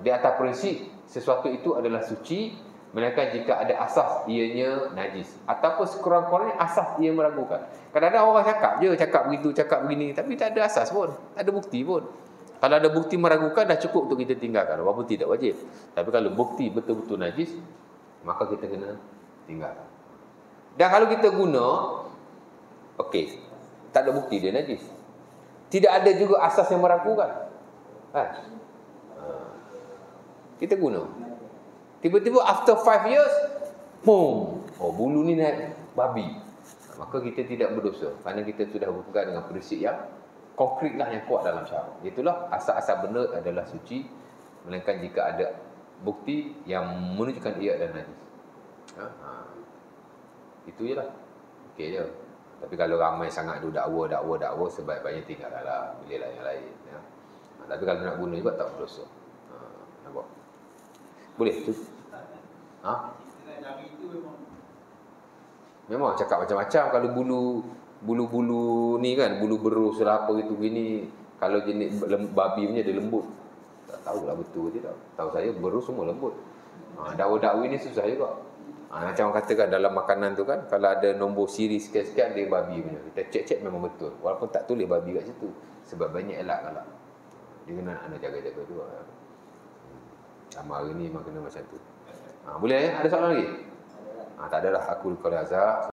Di atas prinsip sesuatu itu adalah suci melainkan jika ada asas ianya najis ataupun sekurang-kurangnya asas ia meragukan. Kadang-kadang orang cakap begitu, cakap begini, tapi tak ada asas pun, tak ada bukti pun. Kalau ada bukti meragukan dah cukup untuk kita tinggalkan, walaupun tidak wajib. Tapi kalau bukti betul-betul najis, maka kita kena tinggalkan. Dan kalau kita guna, okey, tak ada bukti dia najis, tidak ada juga asas yang meragukan, kita guna. Tiba-tiba after 5 years, boom, bulu ni naik babi, maka kita tidak berdosa, kerana kita sudah berpegang dengan prinsip yang konkret lah, yang kuat dalam syarak. Itulah asas-asas benda adalah suci melainkan jika ada bukti yang menunjukkan ia adalah najis. Itu je lah. Okey je. Tapi kalau ramai sangat tu dakwa, sebaik-baiknya tinggalkanlah, pilihlah yang lain, ya. Tapi kalau nak guna juga tak berdosa. Nampak? Boleh tu. Memang cakap macam-macam. Kalau bulu-bulu ni kan, bulu berus lah apa gitu gini, kalau jenis babi punya dia lembut. Tak tahulah betul ke tidak. Tahu saya berus semua lembut. Dakwa-dakwa ni susah juga. Macam orang katakan dalam makanan tu kan, kalau ada nombor siri sekian-sekian dia babi punya, kita cek-cek memang betul, walaupun tak tulis babi kat situ. Sebab banyak elakkanlah. Dia kena anda jaga-jaga tu. Sama hari ni memang kena macam tu. Boleh ya? Ada soalan lagi? Tak adalah. Aku kalau azhar.